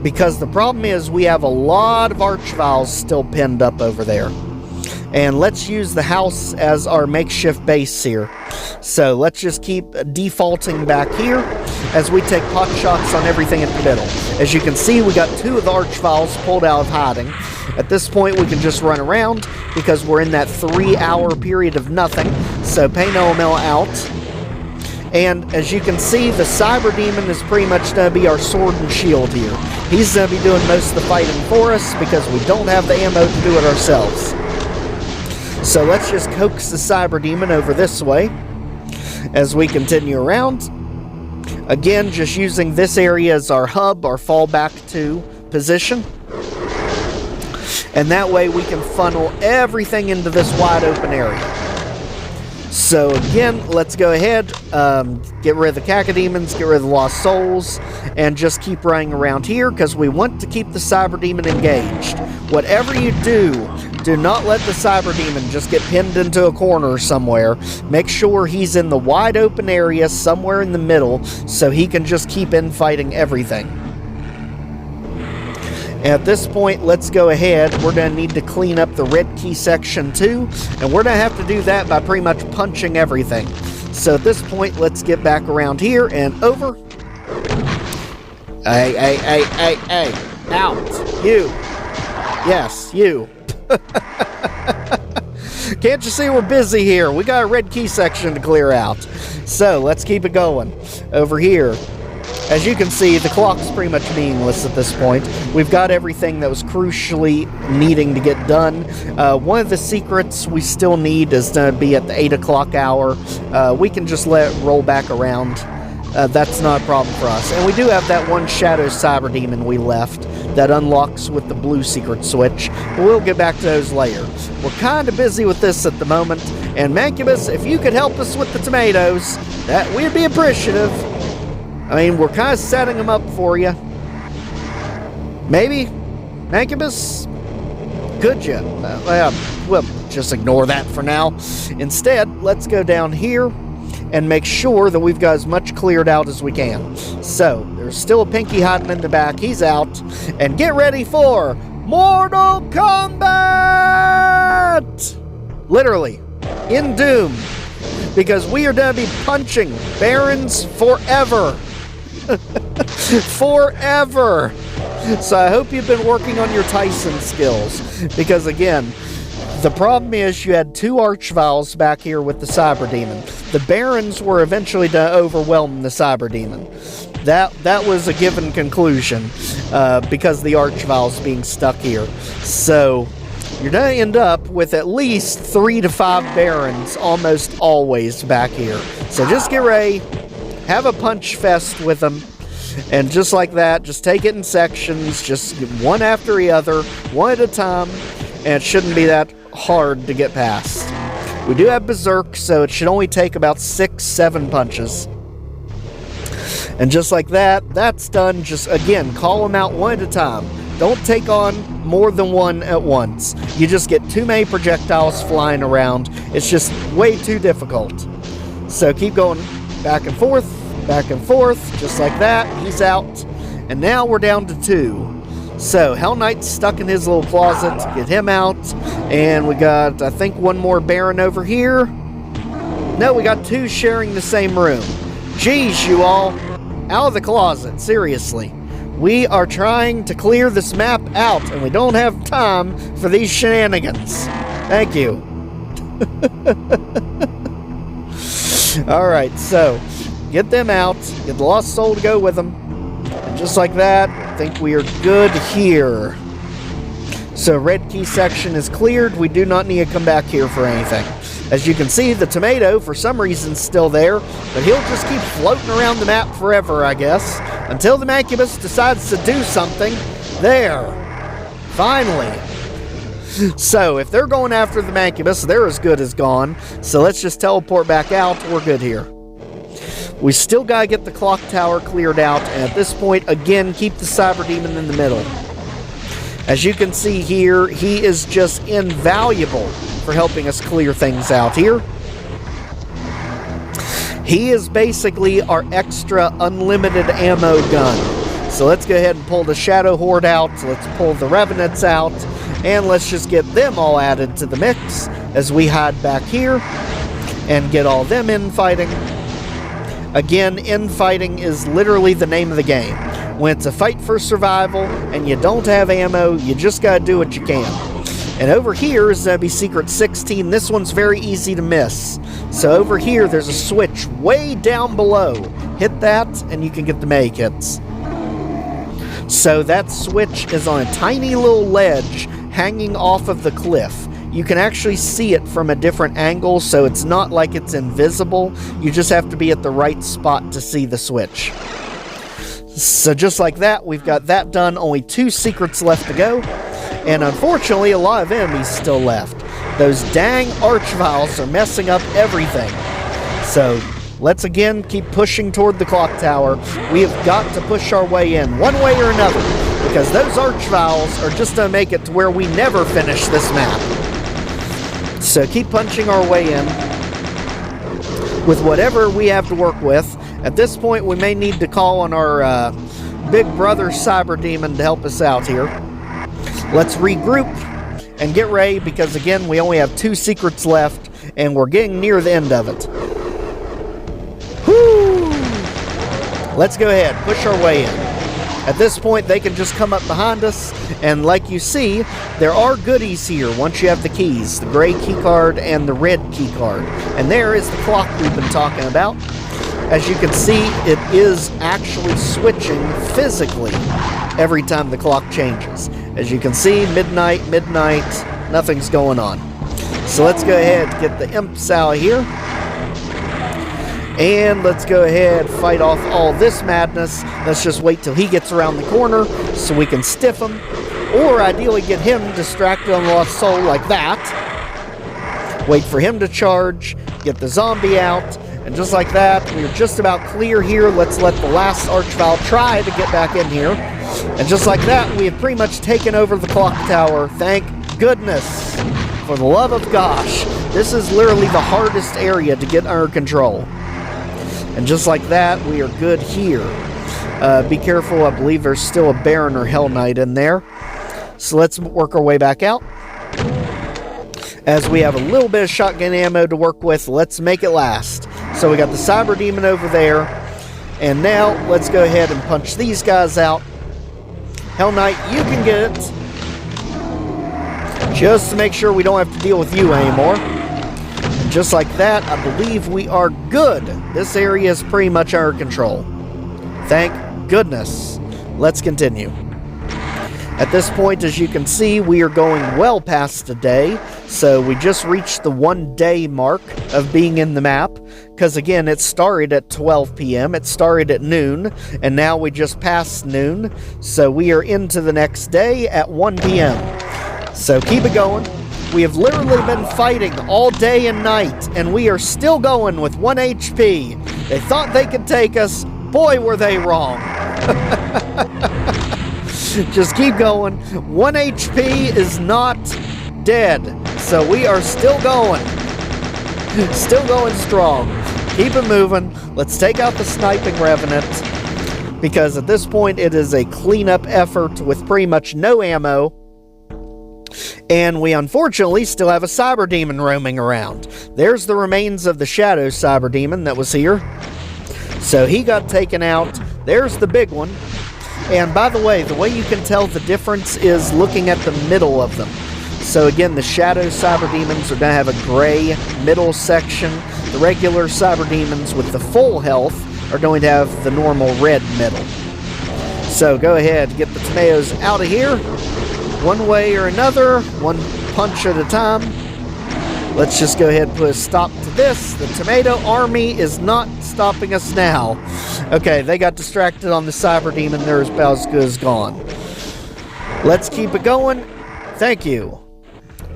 Because the problem is we have a lot of Archviles still pinned up over there. And let's use the house as our makeshift base here. So let's just keep defaulting back here as we take pot shots on everything in the middle. As you can see, we got 2 of the Archviles pulled out of hiding. At this point, we can just run around because we're in that 3-hour period of nothing. So Pain OML out. And as you can see, the Cyber Demon is pretty much going to be our sword and shield here. He's going to be doing most of the fighting for us because we don't have the ammo to do it ourselves. So let's just coax the Cyber Demon over this way as we continue around. Again, just using this area as our hub, our fallback to position. And that way we can funnel everything into this wide open area. So again, let's go ahead, get rid of the Cacodemons, get rid of the Lost Souls, and just keep running around here because we want to keep the Cyber Demon engaged. Whatever you do, do not let the Cyber Demon just get pinned into a corner somewhere. Make sure he's in the wide open area somewhere in the middle so he can just keep infighting everything. At this point, let's go ahead. We're going to need to clean up the red key section too, and we're going to have to do that by pretty much punching everything. So at this point, let's get back around here and over. Hey, out. You. Yes, you. Can't you see we're busy here? We got a red key section to clear out. So let's keep it going. Over here. As you can see, the clock's pretty much meaningless at this point. We've got everything that was crucially needing to get done. One of the secrets we still need is to be at the 8 o'clock hour. We can just let it roll back around. That's not a problem for us. And we do have that 1 Shadow Cyber Demon we left that unlocks with the blue secret switch. But we'll get back to those later. We're kind of busy with this at the moment. And Mancubus, if you could help us with the tomatoes, that we'd be appreciative. I mean, we're kind of setting them up for you. Maybe? Mancubus? Could you? Well, just ignore that for now. Instead, let's go down here and make sure that we've got as much cleared out as we can. So, there's still a Pinky hiding in the back. He's out. And get ready for Mortal Kombat! Literally. In Doom. Because we are going to be punching Barons forever. Forever. So I hope you've been working on your Tyson skills, because again, the problem is you had 2 Archviles back here with the Cyber Demon. The Barons were eventually to overwhelm the Cyber Demon. That was a given conclusion because the Archviles being stuck here. So you're going to end up with at least 3 to 5 Barons almost always back here. So just get ready. Have a punch fest with them, and just like that, just take it in sections, just one after the other, one at a time, and it shouldn't be that hard to get past. We do have Berserk, so it should only take about 6-7 punches. And just like that, that's done. Just, again, call them out one at a time. Don't take on more than one at once. You just get too many projectiles flying around. It's just way too difficult. So keep going back and forth, just like that. He's out. And now we're down to 2. So, Hell Knight's stuck in his little closet. Get him out. And we got, I think, one more Baron over here. No, we got two sharing the same room. Jeez, you all. Out of the closet, seriously. We are trying to clear this map out, and we don't have time for these shenanigans. Thank you. Alright, so, get them out. Get the Lost Soul to go with them. And just like that, I think we are good here. So, red key section is cleared. We do not need to come back here for anything. As you can see, the tomato, for some reason, is still there, but he'll just keep floating around the map forever, I guess, until the Mancubus decides to do something. There. Finally. So, if they're going after the Mancubus, they're as good as gone. So, let's just teleport back out. We're good here. We still gotta get the clock tower cleared out, and at this point, again, keep the Cyber Demon in the middle. As you can see here, he is just invaluable for helping us clear things out here. He is basically our extra unlimited ammo gun. So let's go ahead and pull the Shadow Horde out. Let's pull the Revenants out. And let's just get them all added to the mix as we hide back here and get all them infighting. Again, infighting is literally the name of the game. When it's a fight for survival and you don't have ammo, you just gotta do what you can. And over here is be Secret 16. This one's very easy to miss. So over here, there's a switch way down below. Hit that, and you can get the May kits. So that switch is on a tiny little ledge hanging off of the cliff. You can actually see it from a different angle, so it's not like it's invisible. You just have to be at the right spot to see the switch. So just like that, we've got that done. Only 2 secrets left to go. And unfortunately, a lot of enemies still left. Those dang Archviles are messing up everything. So, let's again keep pushing toward the clock tower. We have got to push our way in, one way or another, because those Archviles are just going to make it to where we never finish this map. So, keep punching our way in with whatever we have to work with. At this point, we may need to call on our big brother Cyber Demon to help us out here. Let's regroup and get ready, because again, we only have 2 secrets left, and we're getting near the end of it. Whoo! Let's go ahead, push our way in. At this point, they can just come up behind us, and like you see, there are goodies here once you have the keys, the gray keycard and the red keycard. And there is the clock we've been talking about. As you can see, it is actually switching physically every time the clock changes. As you can see, midnight, nothing's going on. So let's go ahead and get the imps out here. And let's go ahead and fight off all this madness. Let's just wait till he gets around the corner so we can stiff him. Or ideally get him distracted on Lost Soul like that. Wait for him to charge, get the zombie out. And just like that, we're just about clear here. Let's let the last Archvile try to get back in here. And just like that, we have pretty much taken over the clock tower. Thank goodness. For the love of gosh. This is literally the hardest area to get under control. And just like that, we are good here. Be careful, I believe there's still a Baron or Hell Knight in there. So let's work our way back out. As we have a little bit of shotgun ammo to work with, let's make it last. So we got the Cyber Demon over there. And now, let's go ahead and punch these guys out. Hell Knight, you can get it. Just to make sure we don't have to deal with you anymore. And just like that, I believe we are good. This area is pretty much under control. Thank goodness. Let's continue. At this point, as you can see, we are going well past a day. So we just reached the 1 day mark of being in the map. Because again, it started at 12 p.m. It started at noon. And now we just passed noon. So we are into the next day at 1 p.m. So keep it going. We have literally been fighting all day and night. And we are still going with 1 HP. They thought they could take us. Boy, were they wrong. Just keep going. 1 HP is not dead. So we are still going. Still going strong. Keep it moving. Let's take out the sniping Revenant. because at this point it is a cleanup effort with pretty much no ammo. And we unfortunately still have a cyber demon roaming around. There's the remains of the shadow cyber demon that was here. So he got taken out. There's the big one. And by the way you can tell the difference is looking at the middle of them. So again, the shadow cyber demons are going to have a gray middle section. The regular cyber demons with the full health are going to have the normal red middle. So go ahead, get the tomatoes out of here. One way or another, one punch at a time. Let's just go ahead and put a stop to this. The tomato army is not stopping us now. Okay, they got distracted on the cyber demon. They're about as good as gone. Let's keep it going. Thank you.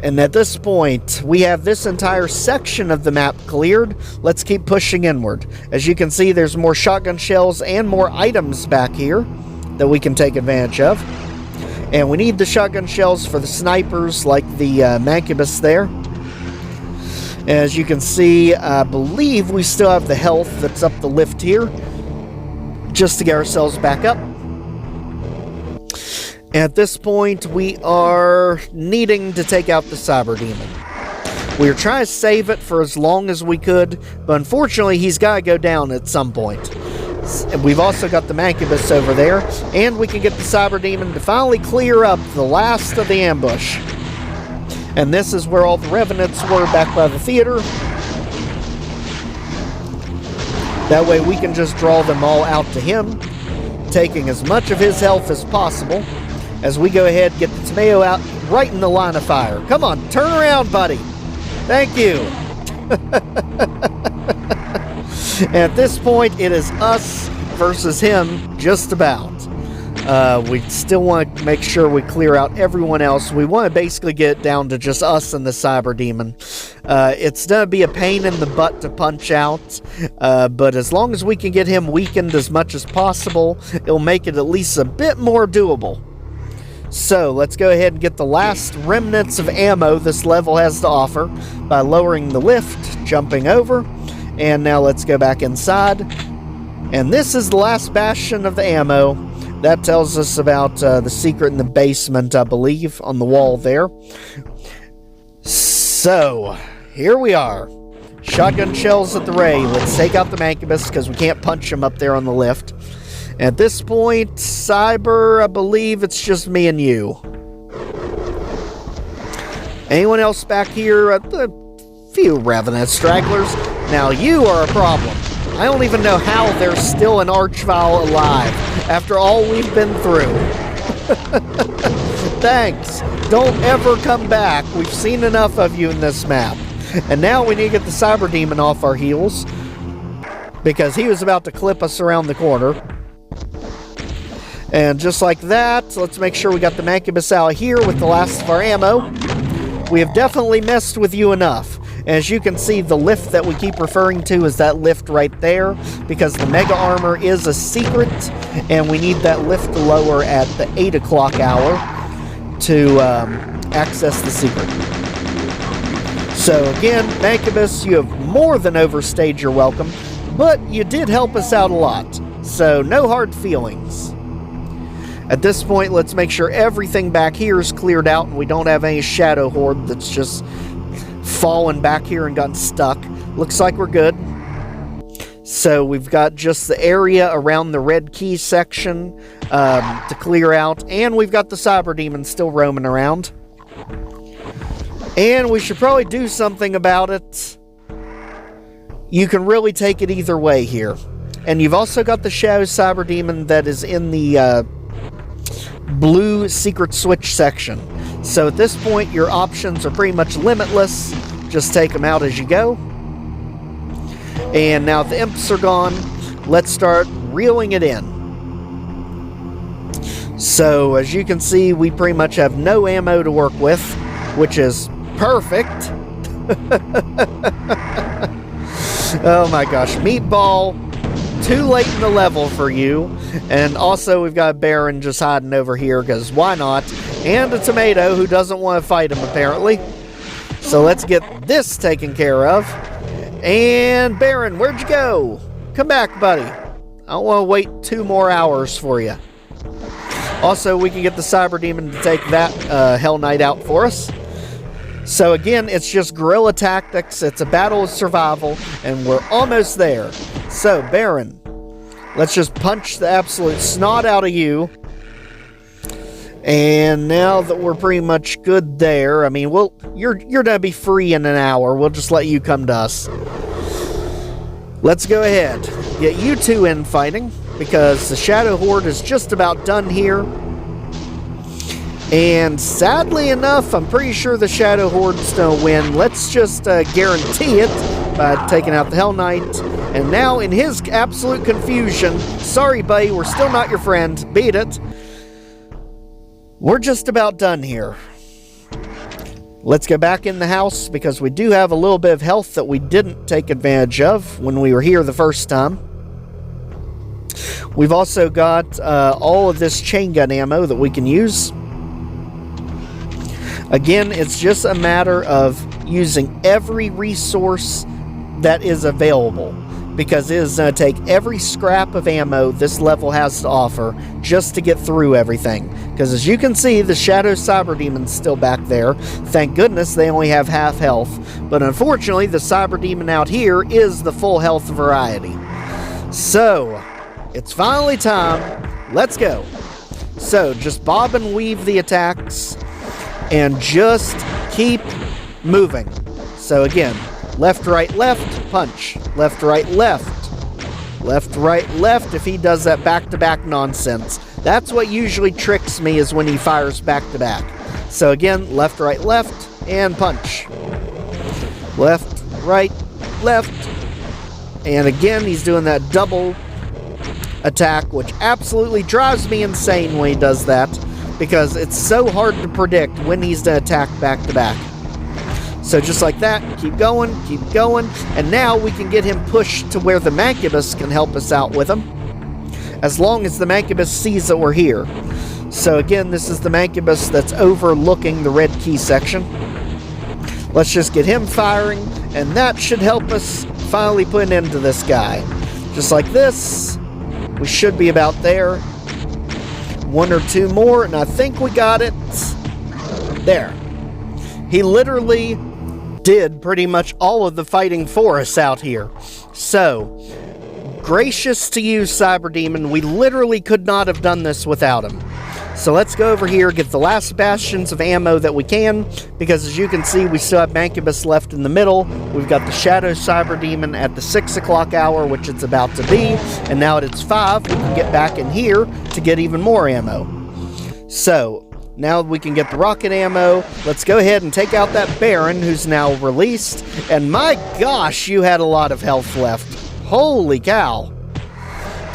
And at this point, we have this entire section of the map cleared. Let's keep pushing inward. As you can see, there's more shotgun shells and more items back here that we can take advantage of. And we need the shotgun shells for the snipers, like the Mancubus there. As you can see, I believe we still have the health that's up the lift here, just to get ourselves back up. At this point, we are needing to take out the cyber demon. We were trying to save it for as long as we could, but unfortunately, he's got to go down at some point. We've also got the Mancubus over there, and we can get the cyber demon to finally clear up the last of the ambush. And this is where all the revenants were, back by the theater. That way we can just draw them all out to him, taking as much of his health as possible, as we go ahead and get the tomato out right in the line of fire. Come on, turn around, buddy. Thank you. And at this point, it is us versus him, just about. We still want to make sure we clear out everyone else. We want to basically get it down to just us and the cyber demon. It's going to be a pain in the butt to punch out, but as long as we can get him weakened as much as possible, it'll make it at least a bit more doable. So let's go ahead and get the last remnants of ammo this level has to offer by lowering the lift, jumping over, and now let's go back inside. And this is the last bastion of the ammo. That tells us about the secret in the basement, I believe, on the wall there. So, here we are. Shotgun shells at the ray. Let's take out the Mancubus, because we can't punch him up there on the lift. At this point, Cyber, I believe it's just me and you. Anyone else back here? A few Revenant stragglers. Now, you are a problem. I don't even know how there's still an Archvile alive after all we've been through. Thanks. Don't ever come back. We've seen enough of you in this map. And now we need to get the Cyber Demon off our heels, because he was about to clip us around the corner. And just like that, let's make sure we got the Mancubus out here with the last of our ammo. We have definitely messed with you enough. As you can see, the lift that we keep referring to is that lift right there, because the Mega Armor is a secret, and we need that lift to lower at the 8 o'clock hour to access the secret. So again, Mancubus, you have more than overstayed your welcome, but you did help us out a lot, so no hard feelings. At this point, let's make sure everything back here is cleared out and we don't have any shadow horde that's just fallen back here and gotten stuck. Looks like we're good. So we've got just the area around the red key section to clear out, and we've got the Cyber Demon still roaming around. And we should probably do something about it. You can really take it either way here. And you've also got the Shadow Cyber Demon that is in the blue secret switch section. So at this point, your options are pretty much limitless. Just take them out as you go. And now the imps are gone, let's start reeling it in. So as you can see, we pretty much have no ammo to work with, which is perfect. Oh my gosh, Meatball, too late in the level for you. And also we've got Baron just hiding over here, because why not? And a Tomato who doesn't want to fight him apparently. So let's get this taken care of. And Baron, where'd you go? Come back, buddy. don't want to wait 2 more hours for you. Also, we can get the Cyber Demon to take that Hell Knight out for us. So again, it's just guerrilla tactics. It's a battle of survival, and we're almost there. So, Baron, let's just punch the absolute snot out of you. And now that we're pretty much good there, I mean, you're gonna be free in an hour. We'll just let you come to us. Let's go ahead, get you two in fighting, because the Shadow Horde is just about done here. And sadly enough, I'm pretty sure the Shadow Horde's gonna win. Let's just guarantee it by taking out the Hell Knight. And now, in his absolute confusion, sorry buddy, we're still not your friend, beat it. We're just about done here. Let's go back in the house, because we do have a little bit of health that we didn't take advantage of when we were here the first time. We've also got all of this chain gun ammo that we can use. Again, it's just a matter of using every resource that is available, because it is going to take every scrap of ammo this level has to offer just to get through everything. Because as you can see, the Shadow Cyber Demon's still back there. Thank goodness they only have half health. But unfortunately, the Cyber Demon out here is the full health variety. So, it's finally time. Let's go. So, just bob and weave the attacks and just keep moving. So again, left, right, left, punch. Left, right, left. Left, right, left if he does that back-to-back nonsense. That's what usually tricks me, is when he fires back-to-back. So again, left, right, left, and punch. Left, right, left. And again, he's doing that double attack, which absolutely drives me insane when he does that, because it's so hard to predict when he's to attack back-to-back. So just like that, keep going, and now we can get him pushed to where the Mancubus can help us out with him, as long as the Mancubus sees that we're here. So again, this is the Mancubus that's overlooking the red key section. Let's just get him firing, and that should help us finally put an end to this guy. Just like this, we should be about there. 1 or 2 more, and I think we got it. There. He literally did pretty much all of the fighting for us out here. So, gracious to you, Cyber Demon. We literally could not have done this without him. So let's go over here, get the last bastions of ammo that we can, because as you can see, we still have Mancubus left in the middle. We've got the Shadow Cyber Demon at the 6 o'clock hour, which it's about to be, and now that it's 5, we can get back in here to get even more ammo. So, now we can get the rocket ammo. Let's go ahead and take out that Baron, who's now released. And my gosh, you had a lot of health left. Holy cow.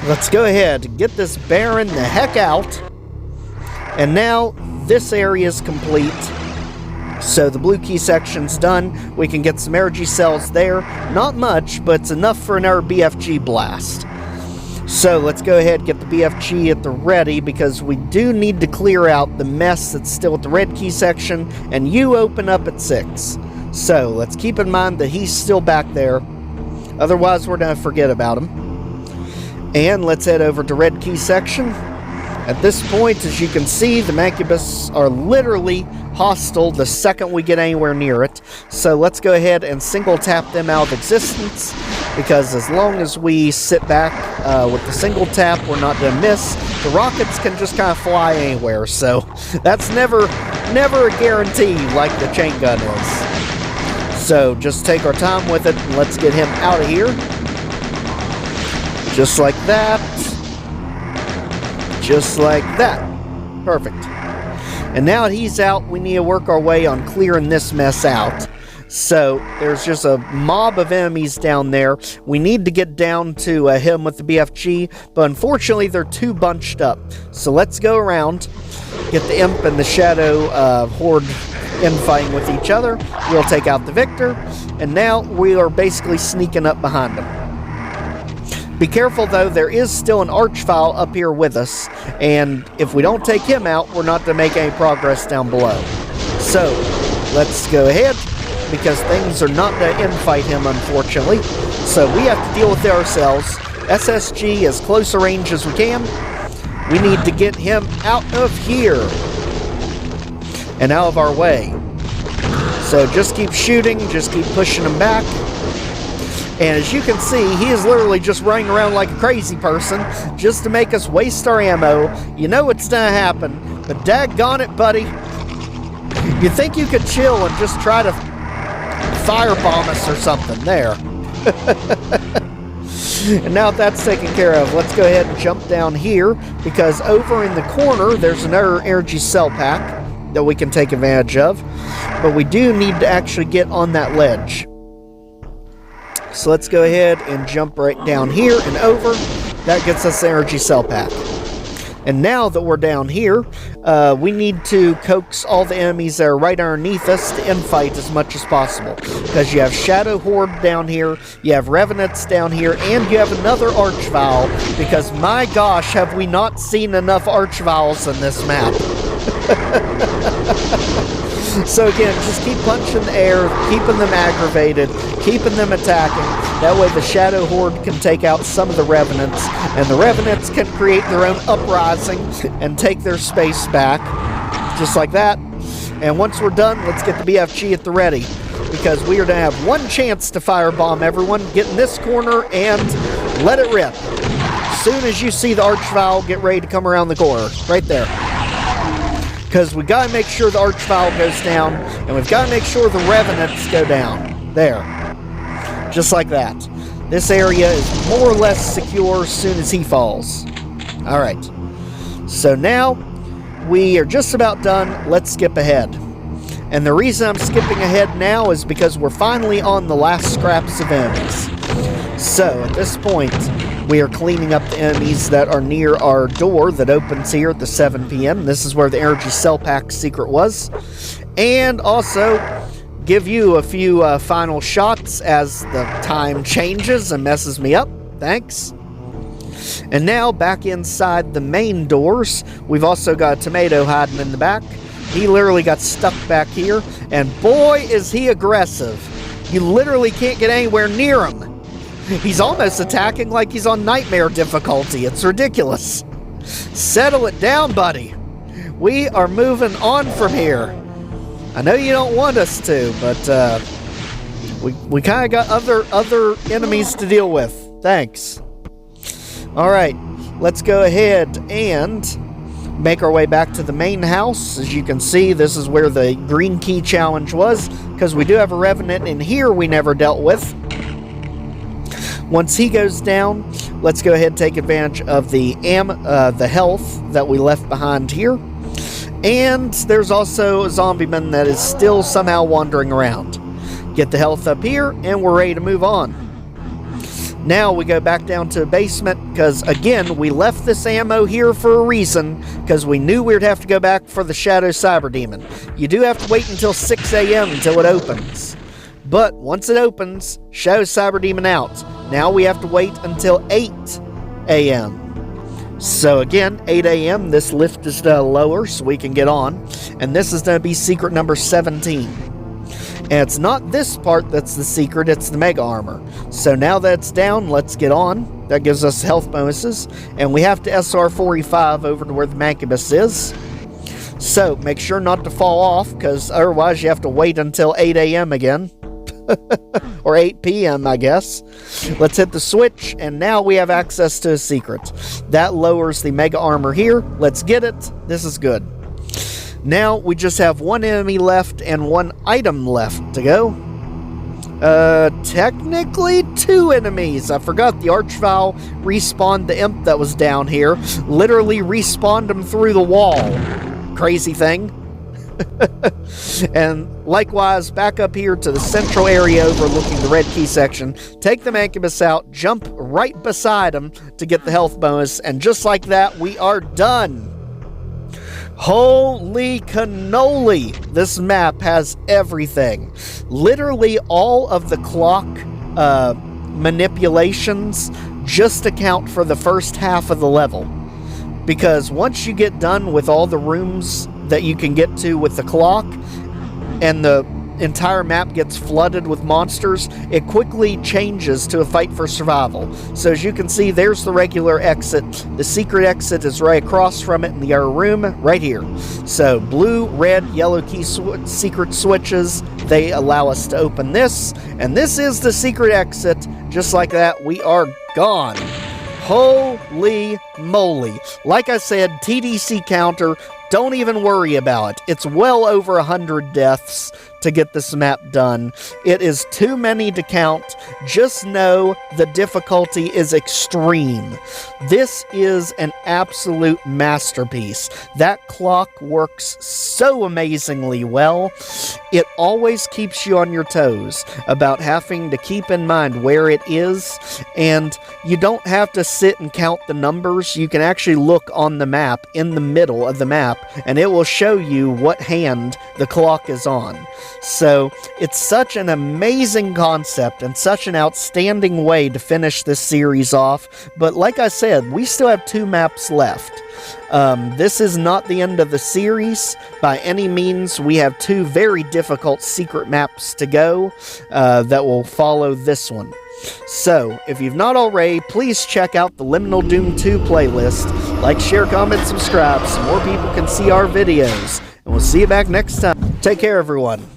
Let's go ahead and get this Baron the heck out. And now this area is complete. So the blue key section's done. We can get some energy cells there. Not much, but it's enough for another BFG blast. So let's go ahead and get the BFG at the ready, because we do need to clear out the mess that's still at the red key section, and you open up at 6. So let's keep in mind that he's still back there. Otherwise, we're going to forget about him. And let's head over to red key section. At this point, as you can see, the Mancubus are literally hostile the second we get anywhere near it. So let's go ahead and single tap them out of existence, because as long as we sit back with the single tap, we're not going to miss. The rockets can just kind of fly anywhere, so that's never a guarantee like the chain gun is. So just take our time with it, and let's get him out of here. Just like that. Just like that. Perfect. And now that he's out, we need to work our way on clearing this mess out. So, there's just a mob of enemies down there. We need to get down to him with the BFG, but unfortunately they're too bunched up. So let's go around, get the Imp and the Shadow Horde infighting with each other. We'll take out the Victor, and now we are basically sneaking up behind them. Be careful though, there is still an Archvile up here with us, and if we don't take him out, we're not going to make any progress down below. So, let's go ahead, because things are not going to infight him, unfortunately. So we have to deal with it ourselves. SSG as close a range as we can. We need to get him out of here and out of our way. So just keep shooting, just keep pushing him back. And as you can see, he is literally just running around like a crazy person just to make us waste our ammo. You know what's gonna happen, but daggone it, buddy. You think you could chill and just try to firebomb us or something. There. And now that's taken care of, let's go ahead and jump down here, because over in the corner there's another energy cell pack that we can take advantage of. But we do need to actually get on that ledge. So let's go ahead and jump right down here and over. That gets us the energy cell pack. And now that we're down here, we need to coax all the enemies that are right underneath us to infight as much as possible. Because you have Shadow Horde down here, you have Revenants down here, and you have another Archvile. Because my gosh, have we not seen enough Archviles in this map. So again, just keep punching the air, keeping them aggravated, keeping them attacking. That way the Shadow Horde can take out some of the Revenants, and the Revenants can create their own uprising and take their space back. Just like that. And once we're done, let's get the BFG at the ready, because we are going to have one chance to firebomb everyone. Get in this corner and let it rip. As soon as you see the Archvile, get ready to come around the corner. Right there. Because we got to make sure the Archvile goes down, and we've got to make sure the Revenants go down. There. Just like that. This area is more or less secure as soon as he falls. Alright. So now, we are just about done. Let's skip ahead. And the reason I'm skipping ahead now is because we're finally on the last scraps of enemies. So, at this point, we are cleaning up the enemies that are near our door that opens here at the 7 p.m. This is where the energy cell pack secret was. And also, give you a few final shots as the time changes and messes me up. Thanks. And now, back inside the main doors, we've also got a tomato hiding in the back. He literally got stuck back here, and boy is he aggressive. You literally can't get anywhere near him. He's almost attacking like he's on nightmare difficulty. It's ridiculous. Settle it down, buddy. We are moving on from here. I know you don't want us to, but we kind of got other enemies to deal with. Thanks. All right, let's go ahead and make our way back to the main house. As you can see, this is where the green key challenge was, because we do have a Revenant in here we never dealt with. Once he goes down, let's go ahead and take advantage of the health that we left behind here. And there's also a zombieman that is still somehow wandering around. Get the health up here, and we're ready to move on. Now we go back down to the basement, because again, we left this ammo here for a reason, because we knew we'd have to go back for the Shadow Cyber Demon. You do have to wait until 6 a.m. until it opens. But once it opens, Shadow Cyber Demon out. Now we have to wait until 8 a.m. So again, 8 a.m., this lift is lower so we can get on. And this is going to be secret number 17. And it's not this part that's the secret, it's the Mega Armor. So now that it's down, let's get on. That gives us health bonuses. And we have to SR-45 over to where the Mancubus is. So make sure not to fall off, because otherwise you have to wait until 8 a.m. again. Or 8 p.m. I guess. Let's hit the switch, and now we have access to a secret. That lowers the Mega Armor here. Let's get it. This is good. Now we just have one enemy left and one item left to go. Technically 2 enemies. I forgot the Archvile respawned the imp that was down here. Literally respawned him through the wall. Crazy thing. And likewise, back up here to the central area overlooking the red key section. Take the Mancubus out, jump right beside him to get the health bonus, and just like that, we are done. Holy cannoli! This map has everything. Literally all of the clock manipulations just account for the first half of the level. Because once you get done with all the rooms that you can get to with the clock, and the entire map gets flooded with monsters, it quickly changes to a fight for survival. So as you can see, there's the regular exit. The secret exit is right across from it in the other room, right here. So blue, red, yellow key secret switches, they allow us to open this, and this is the secret exit. Just like that, we are gone. Holy moly. Like I said, TDC counter, don't even worry about it. It's well over 100 deaths to get this map done. It is too many to count. Just know the difficulty is extreme. This is an absolute masterpiece. That clock works so amazingly well. It always keeps you on your toes about having to keep in mind where it is, and you don't have to sit and count the numbers. You can actually look on the map in the middle of the map, and it will show you what hand the clock is on. So it's such an amazing concept and such an outstanding way to finish this series off. But like I said, we still have 2 maps left. This is not the end of the series by any means. We have 2 very difficult secret maps to go that will follow this one. So, if you've not already, please check out the Liminal Doom 2 playlist. Like, share, comment, subscribe so more people can see our videos. And we'll see you back next time. Take care, everyone.